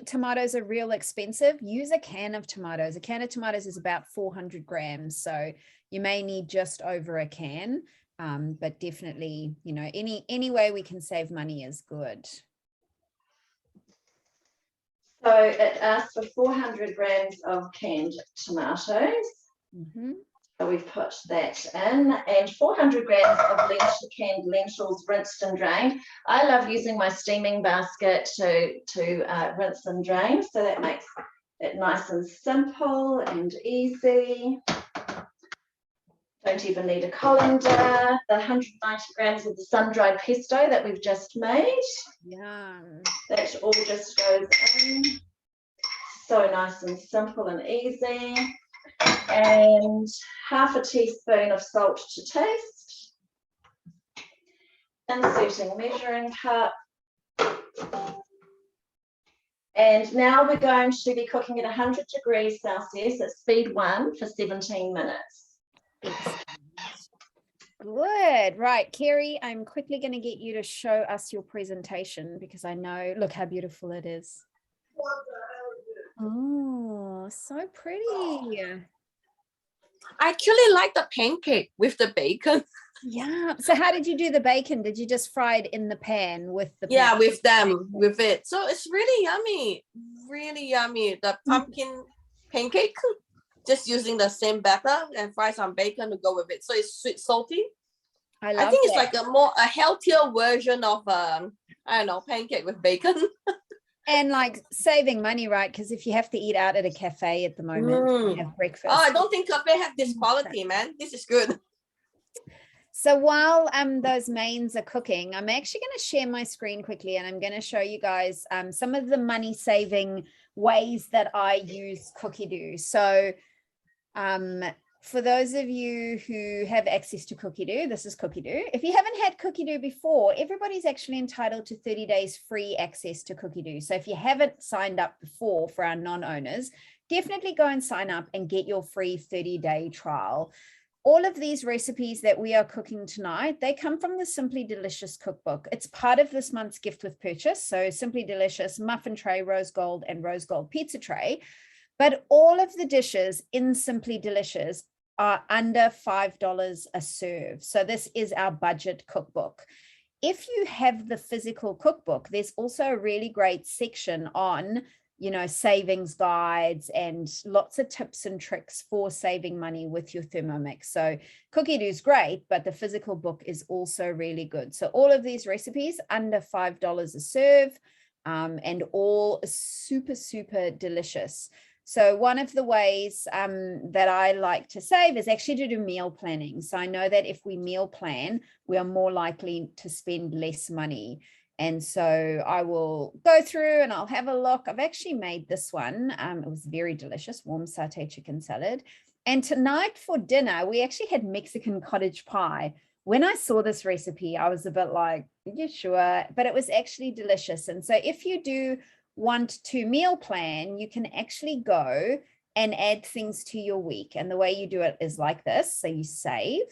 tomatoes are real expensive, use a can of tomatoes. A can of tomatoes is about 400 grams. So you may need just over a can, but definitely, you know, any way we can save money is good. So it asks for 400 grams of canned tomatoes. Mm-hmm. So we've put that in, and 400 grams of canned lentils rinsed and drained. I love using my steaming basket to rinse and drain, so that makes it nice and simple and easy. Don't even need a colander. The 190 grams of the sun-dried pesto that we've just made. Yum. That all just goes in. So nice and simple and easy. And half a teaspoon of salt to taste. Inserting measuring cup. And now we're going to be cooking at 100 degrees Celsius at speed 1 for 17 minutes. Good. Right, Kerry, I'm quickly going to get you to show us your presentation because I know, look how beautiful it is. Oh, so pretty. I actually like the pancake with the bacon. Yeah. So how did you do the bacon? Did you just fry it in the pan with the Yeah, with it. So it's really yummy. Really yummy. The pumpkin pancake, just using the same batter and fry some bacon to go with it. So it's sweet, salty. I think it's like a healthier version of I don't know, pancake with bacon. And like saving money, right? Because if you have to eat out at a cafe at the moment, have breakfast. Oh, I don't think cafe have this quality, man. This is good. So while those mains are cooking, I'm actually going to share my screen quickly, and I'm going to show you guys some of the money saving ways that I use Cookie Doo. So for those of you who have access to Cookie Dough, this is Cookie Dough. If you haven't had Cookie Dough before, everybody's actually entitled to 30 days free access to Cookie Dough. So if you haven't signed up before, for our non-owners, definitely go and sign up and get your free 30-day trial. All of these recipes that we are cooking tonight, they come from the Simply Delicious cookbook. It's part of this month's gift with purchase. So Simply Delicious muffin tray, rose gold, and rose gold pizza tray. But all of the dishes in Simply Delicious are under $5 a serve. So this is our budget cookbook. If you have the physical cookbook, there's also a really great section on, you know, savings guides and lots of tips and tricks for saving money with your Thermomix. So Cookie Dough is great, but the physical book is also really good. So all of these recipes under $5 a serve, and all super, super delicious. So one of the ways that I like to save is actually to do meal planning. So I know that if we meal plan, we are more likely to spend less money. And so I will go through and I'll have a look. I've actually made this one. It was very delicious, warm satay chicken salad. And tonight for dinner, we actually had Mexican cottage pie. When I saw this recipe, I was a bit like, yeah, sure, but it was actually delicious. And so if you do want to meal plan, you can actually go and add things to your week. And the way you do it is like this. So you save.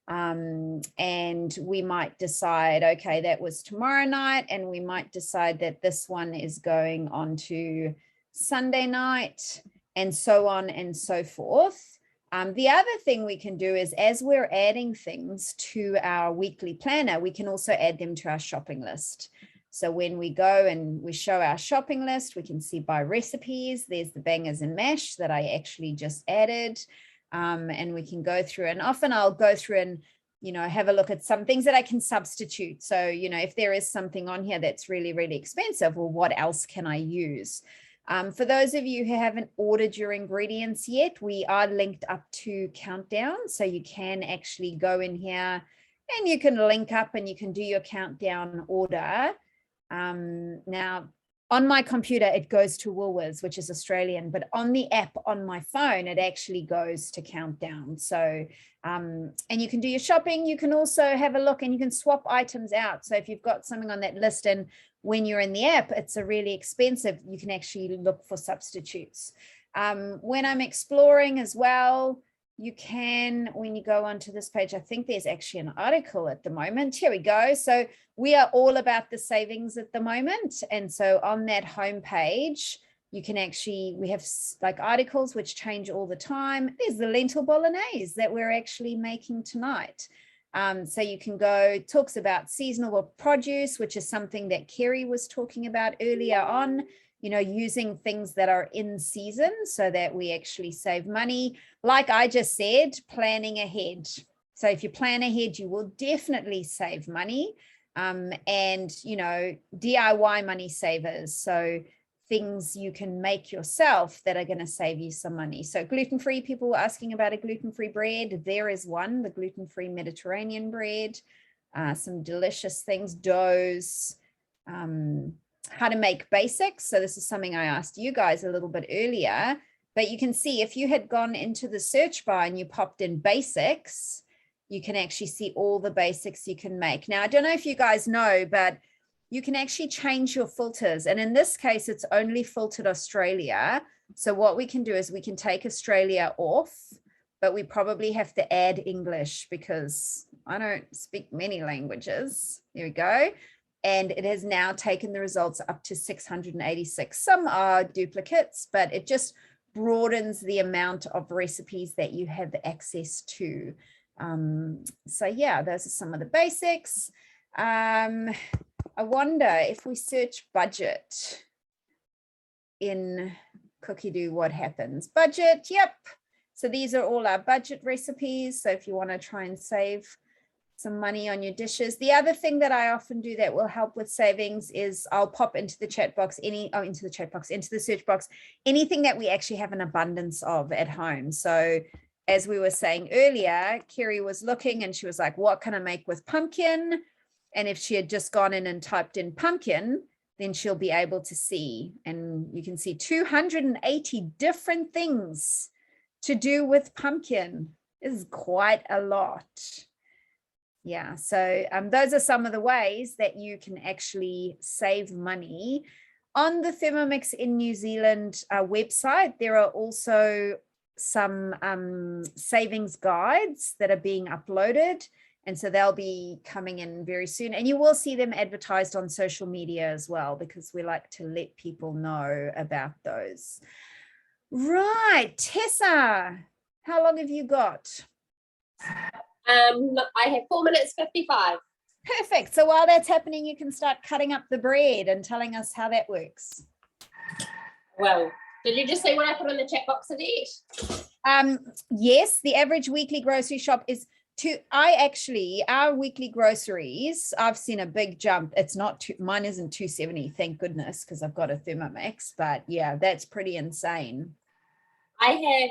And we might decide, okay, that was tomorrow night, and we might decide that this one is going on to Sunday night, and so on and so forth. The other thing we can do is, as we're adding things to our weekly planner, we can also add them to our shopping list. So when we go and we show our shopping list, we can see by recipes. There's the bangers and mash that I actually just added. And we can go through, and often I'll go through and, you know, have a look at some things that I can substitute. So, you know, if there is something on here that's really, really expensive, well, what else can I use? For those of you who haven't ordered your ingredients yet, we are linked up to Countdown. So you can actually go in here and you can link up and you can do your Countdown order. Now, on my computer, it goes to Woolworths, which is Australian, but on the app on my phone, it actually goes to Countdown. So, and you can do your shopping. You can also have a look and you can swap items out. So if you've got something on that list and when you're in the app, it's a really expensive, you can actually look for substitutes. When I'm exploring as well, you can, when you go onto this page, I think there's actually an article at the moment. Here we go. So we are all about the savings at the moment. And so on that homepage, you can actually, we have like articles which change all the time. There's the lentil bolognese that we're actually making tonight. So you can go, talks about seasonal produce, which is something that Kerry was talking about earlier on, you know, using things that are in season so that we actually save money. Like I just said, planning ahead. So if you plan ahead, you will definitely save money. And, you know, DIY money savers. So things you can make yourself that are going to save you some money. So gluten-free, people were asking about a gluten-free bread. There is one, the gluten-free Mediterranean bread, some delicious things, doughs, how to make basics. So this is something I asked you guys a little bit earlier, but you can see if you had gone into the search bar and you popped in basics, you can actually see all the basics you can make. Now, I don't know if you guys know, but you can actually change your filters. And in this case, it's only filtered Australia. So what we can do is we can take Australia off, but we probably have to add English because I don't speak many languages. There we go. And it has now taken the results up to 686. Some are duplicates, but it just broadens the amount of recipes that you have access to. So yeah, those are some of the basics. I wonder if we search budget in Cookie Dough, what happens? Budget, yep. So these are all our budget recipes. So if you want to try and save some money on your dishes. The other thing that I often do that will help with savings is I'll pop into the chat box, into the search box, anything that we actually have an abundance of at home. So as we were saying earlier, Kerry was looking and she was like, what can I make with pumpkin? And if she had just gone in and typed in pumpkin, then she'll be able to see, and you can see 280 different things to do with pumpkin. This is quite a lot. Yeah, so those are some of the ways that you can actually save money. On the Thermomix in New Zealand website, there are also some savings guides that are being uploaded. And so they'll be coming in very soon. And you will see them advertised on social media as well, because we like to let people know about those. Right, Tessa, how long have you got? I have 4 minutes 55. Perfect. So while that's happening, you can start cutting up the bread and telling us how that works. Well, did you just see what I put in the chat box, Adette? Yes, the average weekly grocery shop is our weekly groceries, I've seen a big jump. It's not mine isn't 270, thank goodness, because I've got a Thermomix, but yeah, that's pretty insane. I have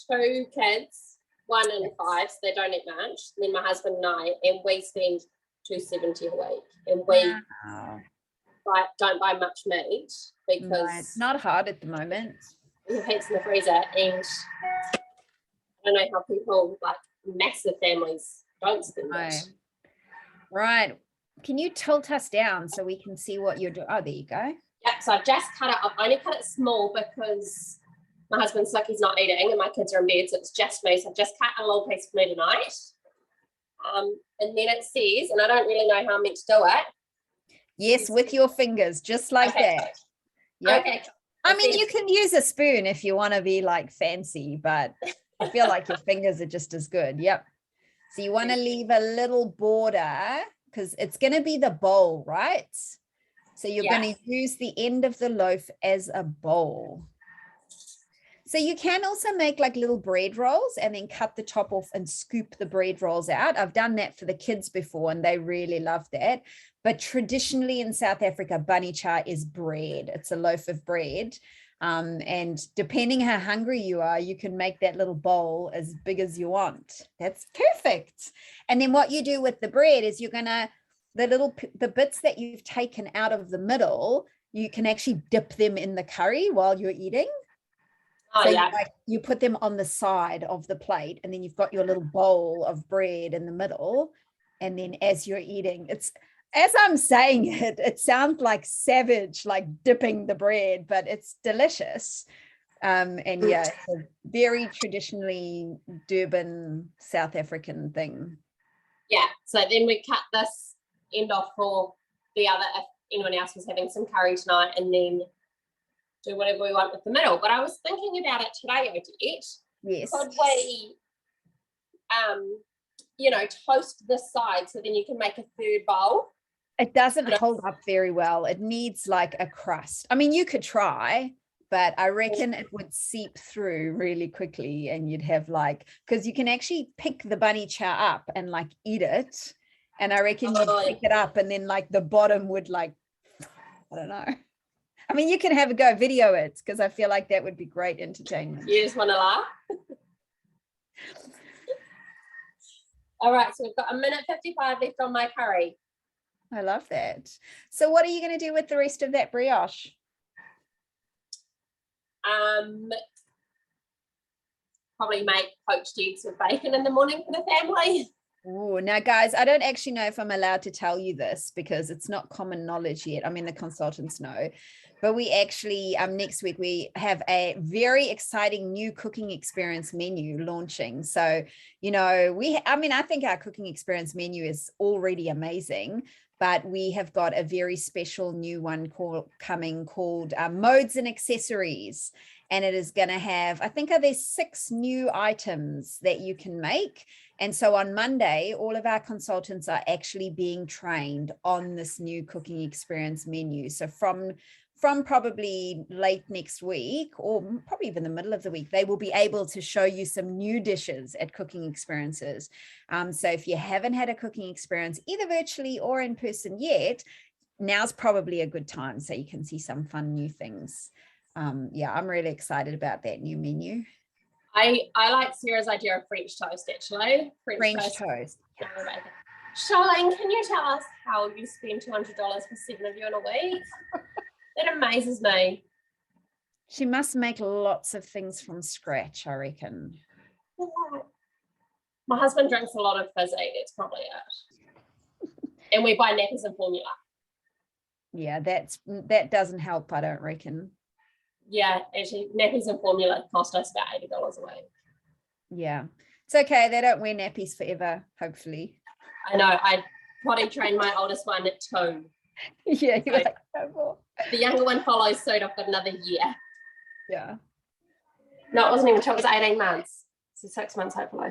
2 kids, 1 and 5, so they don't eat much. And then my husband and I, and we spend $270 a week, and we don't buy much meat because no, it's not hard at the moment. We have heaps in the freezer, and I don't know how people like massive families don't spend it. Right. Can you tilt us down so we can see what you're doing? Oh, there you go. Yeah, so I've just cut it. I've only cut it small because my husband's sick, he's not eating, and my kids are in bed, so it's just me. So I've just cut a little piece for me tonight. And then it says, and I don't really know how I'm meant to do it. Yes, with your fingers, just like that. Yep. Okay. I mean, you can use a spoon if you want to be like fancy, but I feel like your fingers are just as good. Yep. So you want to leave a little border because it's going to be the bowl, right? So you're going to use the end of the loaf as a bowl. So you can also make like little bread rolls and then cut the top off and scoop the bread rolls out. I've done that for the kids before and they really love that. But traditionally in South Africa, bunny chow is bread. It's a loaf of bread. And depending how hungry you are, you can make that little bowl as big as you want. That's perfect. And then what you do with the bread is you're going to, the bits that you've taken out of the middle, you can actually dip them in the curry while you're eating. So you put them on the side of the plate and then you've got your little bowl of bread in the middle. And then as you're eating, as I'm saying it, it sounds like savage, like dipping the bread, but it's delicious. And yeah, it's a very traditionally Durban, South African thing. Yeah, so then we cut this end off for the other, if anyone else was having some curry tonight, and then do whatever we want with the middle. But I was thinking about it today, Odette. Yes. Could we, toast this side so then you can make a third bowl? It doesn't hold up very well. It needs like a crust. I mean, you could try, but I reckon it would seep through really quickly and you'd have like, because you can actually pick the bunny chow up and like eat it. And I reckon you'd pick it up and then like the bottom would like, I don't know. I mean, you can have a go video it because I feel like that would be great entertainment. You just want to laugh? All right, so we've got 1:55 left on my curry. I love that. So what are you going to do with the rest of that brioche? Probably make poached eggs with bacon in the morning for the family. Oh, now guys, I don't actually know if I'm allowed to tell you this because it's not common knowledge yet. I mean, the consultants know, but we actually, next week, we have a very exciting new cooking experience menu launching. So, I think our cooking experience menu is already amazing, but we have got a very special new one called Modes and Accessories. And it is going to have, I think there's 6 new items that you can make. And so on Monday, all of our consultants are actually being trained on this new cooking experience menu. So from probably late next week or probably even the middle of the week, they will be able to show you some new dishes at cooking experiences. So if you haven't had a cooking experience either virtually or in person yet, now's probably a good time so you can see some fun new things. I'm really excited about that new menu. I like Sarah's idea of French toast, actually. French toast. Charlene, can you tell us how you spend $200 for 7 of you in a week? That amazes me. She must make lots of things from scratch, I reckon. My husband drinks a lot of fizzy. That's probably it. And we buy nappies and formula. Yeah, that doesn't help, I don't reckon. Yeah, actually, nappies and formula cost us about $80 a week. Yeah, it's okay. They don't wear nappies forever, hopefully. I know. I potty trained my oldest one at 2. Yeah, you're So like, no more. the younger one follows suit. I've got another year. Yeah. No, it wasn't even 2. It was 18 months. So 6 months, hopefully.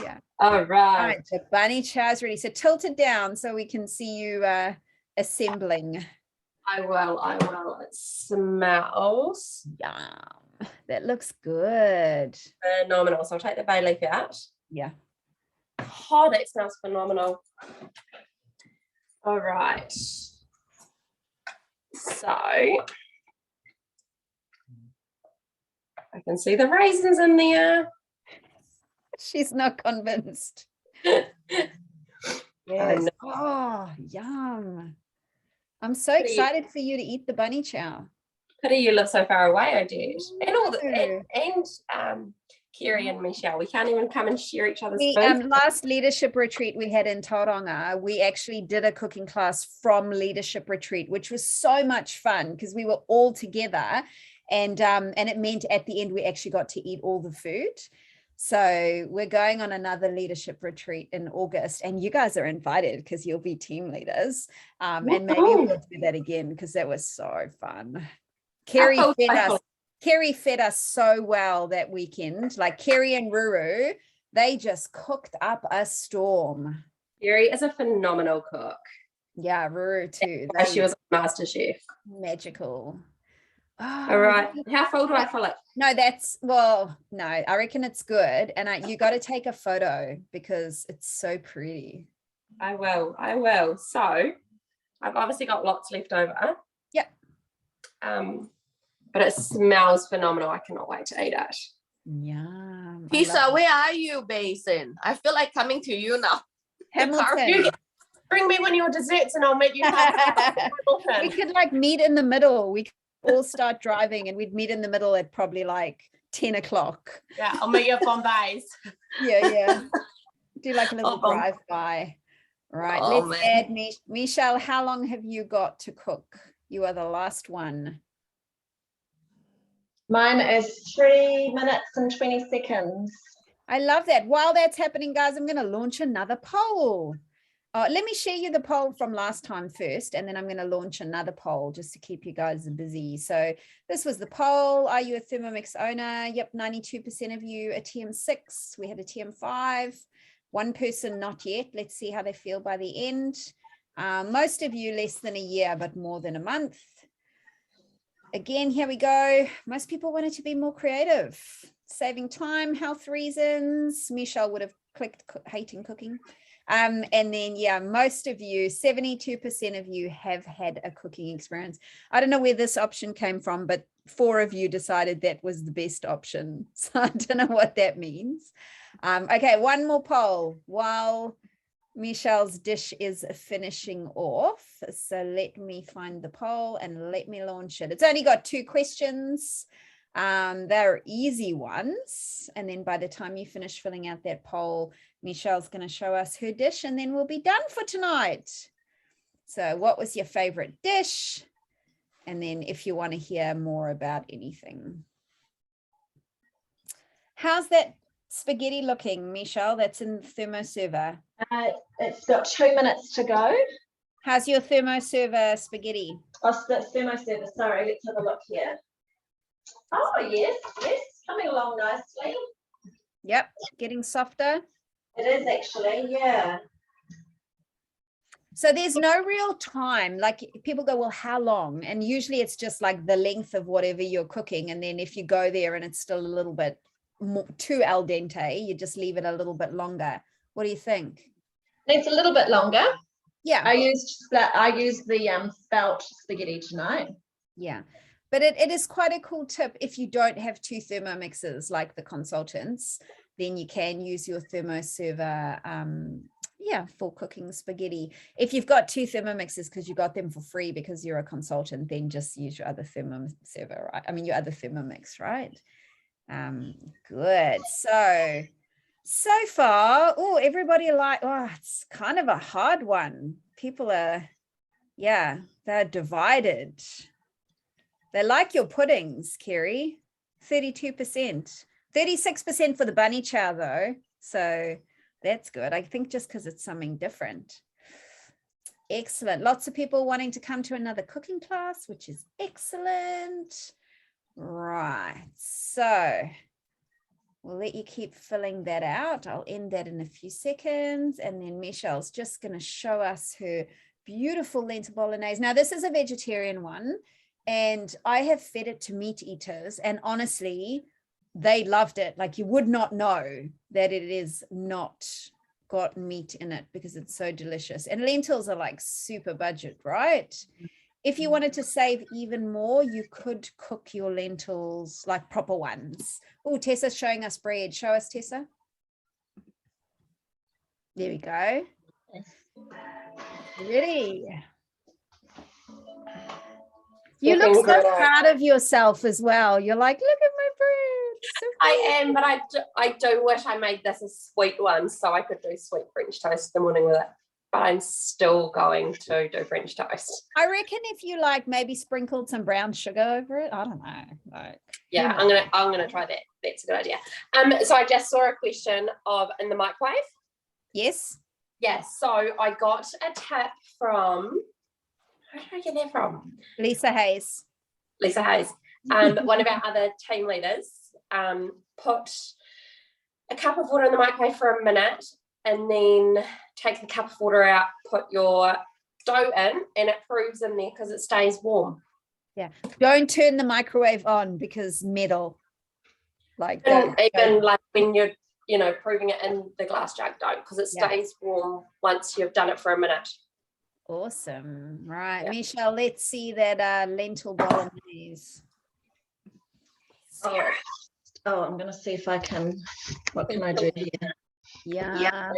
Yeah. All right. Right, the bunny chow's ready. So tilt it down so we can see you assembling. I will. It smells Yum. That looks good. phenomenal. So I'll take the bay leaf out. Yeah. Oh, that smells phenomenal. All right. So I can see the raisins in there. She's not convinced. Yes. Oh, yum. I'm so excited for you to eat the bunny chow. Pity you live so far away, I did. And all the and Kerry and Michelle, we can't even come and share each other's food. Last leadership retreat we had in Tauranga, we actually did a cooking class from leadership retreat, which was so much fun because we were all together, and it meant at the end we actually got to eat all the food. So we're going on another leadership retreat in August, and you guys are invited because you'll be team leaders. And maybe we'll do that again because that was so fun. Kerry fed us so well that weekend. Like Kerry and Ruru, they just cooked up a storm. Kerry is a phenomenal cook. Yeah, Ruru too. She was a master chef. Magical. Oh, all right. How full do I fill it? No, no, I reckon it's good. And you got to take a photo because it's so pretty. I will. So I've obviously got lots left over. Yep. But it smells phenomenal. I cannot wait to eat it. Yum. Pizza, where are you based in? I feel like coming to you now. Hamilton. Bring me one of your desserts and I'll meet you. We could like meet in the middle. We could all start driving and we'd meet in the middle at probably like 10 o'clock. Yeah, I'll meet you at Bombay's. Yeah. Do like a little drive by. Right, let's add Michelle. How long have you got to cook? You are the last one. Mine is 3 minutes and 20 seconds. I love that. While that's happening, guys, I'm going to launch another poll. Let me share you the poll from last time first, and then I'm going to launch another poll just to keep you guys busy. So this was the poll. Are you a Thermomix owner? Yep, 92% of you a TM6. We had a TM5. One person not yet. Let's see how they feel by the end. Most of you less than a year, but more than a month. Again, here we go. Most people wanted to be more creative, saving time, health reasons. Michelle would have clicked hating cooking. And then, yeah, most of you, 72% of you have had a cooking experience. I don't know where this option came from, but 4 of you decided that was the best option. So I don't know what that means. Okay, one more poll while Michelle's dish is finishing off. So let me find the poll and let me launch it. It's only got 2 questions. They're easy ones. And then by the time you finish filling out that poll, Michelle's going to show us her dish and then we'll be done for tonight. So what was your favorite dish? And then if you want to hear more about anything. How's that spaghetti looking, Michelle? That's in the thermoserver. It's got 2 minutes to go. How's your thermoserver spaghetti? Oh, that's thermoserver. Sorry, let's have a look here. Oh, yes, coming along nicely. Yep, getting softer. It is actually, yeah. So there's no real time. Like people go, well, how long? And usually it's just like the length of whatever you're cooking. And then if you go there and it's still a little bit more, too al dente, you just leave it a little bit longer. What do you think? It's a little bit longer. Yeah. I used the spelt spaghetti tonight. Yeah. But it is quite a cool tip. If you don't have 2 Thermomixes like the consultants, then you can use your thermoserver for cooking spaghetti. If you've got 2 Thermomixes because you got them for free because you're a consultant, then just use your other thermoserver, right? I mean, your other Thermomix, right? Good. So So far, oh, everybody it's kind of a hard one. People are, they're divided. They like your puddings, Kerry. 32%. 36% for the bunny chow, though. So that's good. I think just because it's something different. Excellent. Lots of people wanting to come to another cooking class, which is excellent. Right. So we'll let you keep filling that out. I'll end that in a few seconds. And then Michelle's just going to show us her beautiful lentil bolognese. Now, this is a vegetarian one, and I have fed it to meat eaters. And honestly, they loved it. Like, you would not know that it is not got meat in it because it's so delicious. And lentils are like super budget, right? If you wanted to save even more, you could cook your lentils like proper ones. Oh, Tessa's showing us bread. Show us, Tessa. There we go. Ready. You look so proud of yourself as well. You're like, look at my bread. So I am, but I do wish I made this a sweet one so I could do sweet French toast in the morning with it. But I'm still going to do French toast. I reckon if you like maybe sprinkled some brown sugar over it, I don't know. Like, yeah, I'm gonna try that. That's a good idea. So I just saw a question of in the microwave. Yes. Yes. So I got a tip from, where did I get that from? Lisa Hayes. One of our other team leaders. Put a cup of water in the microwave for a minute, and then take the cup of water out, put your dough in, and it proves in there because it stays warm. Yeah. Don't turn the microwave on because metal. Like even like when you're, proving it in the glass jug, don't, because it stays warm once you've done it for a minute. Awesome. Right. Yeah. Michelle, let's see that lentil bolognese. I'm going to see if I can, what can I do here? Yeah.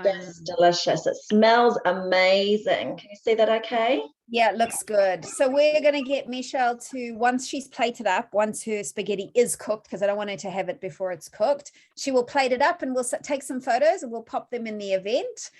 That's delicious. It smells amazing. Can you see that okay? Yeah, it looks good. So we're going to get Michelle to, once she's plated up, once her spaghetti is cooked, because I don't want her to have it before it's cooked, she will plate it up and we'll take some photos and we'll pop them in the event.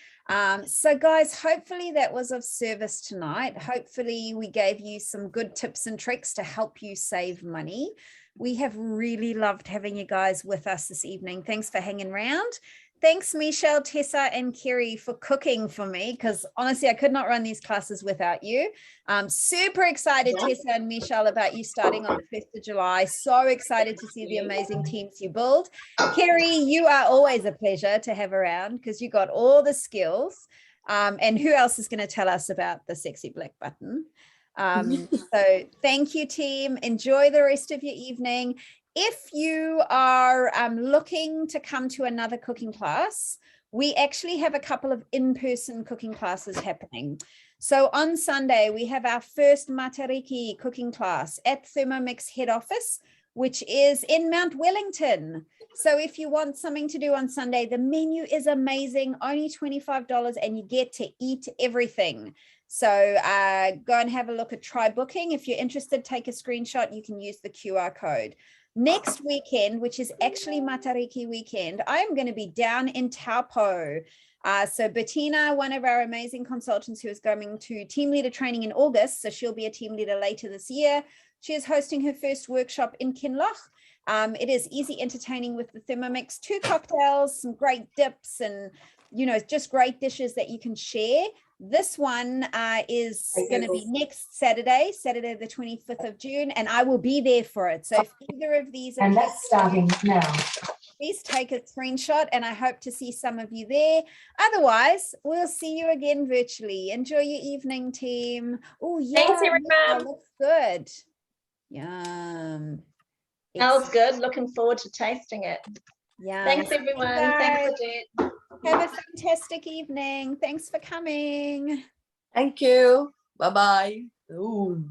So guys, hopefully that was of service tonight. Hopefully we gave you some good tips and tricks to help you save money. We have really loved having you guys with us this evening. Thanks for hanging around. Thanks, Michelle, Tessa, and Kerry for cooking for me, because honestly, I could not run these classes without you. I'm super excited, Tessa and Michelle, about you starting on the 1st of July. So excited to see the amazing teams you build. Kerry, you are always a pleasure to have around because you got all the skills. And who else is going to tell us about the sexy black button? So thank you, team. Enjoy the rest of your evening. If you are looking to come to another cooking class, we actually have a couple of in-person cooking classes happening. So on Sunday, we have our first Matariki cooking class at Thermomix head office, which is in Mount Wellington. So if you want something to do on Sunday, the menu is amazing, only $25, and you get to eat everything. So go and have a look at Try Booking. If you're interested, take a screenshot. You can use the QR code. Next weekend, which is actually Matariki weekend, I am going to be down in Taupo. So Bettina, one of our amazing consultants who is going to team leader training in August, so she'll be a team leader later this year. She is hosting her first workshop in Kinloch. It is easy entertaining with the Thermomix, 2 cocktails, some great dips, and just great dishes that you can share. This one is going to be next Saturday, the 25th of June, and I will be there for it. So if either of these are, and that's starting now. Please take a screenshot, and I hope to see some of you there. Otherwise, we'll see you again virtually. Enjoy your evening, team. Oh, yeah. Thanks, everyone. Looks good. Yum. Smells good. Looking forward to tasting it. Yeah. Thanks, everyone. Thanks, Odette. Have a fantastic evening. Thanks for coming. Thank you. Bye-bye. Ooh.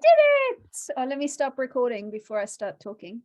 did it. Oh, let me stop recording before I start talking.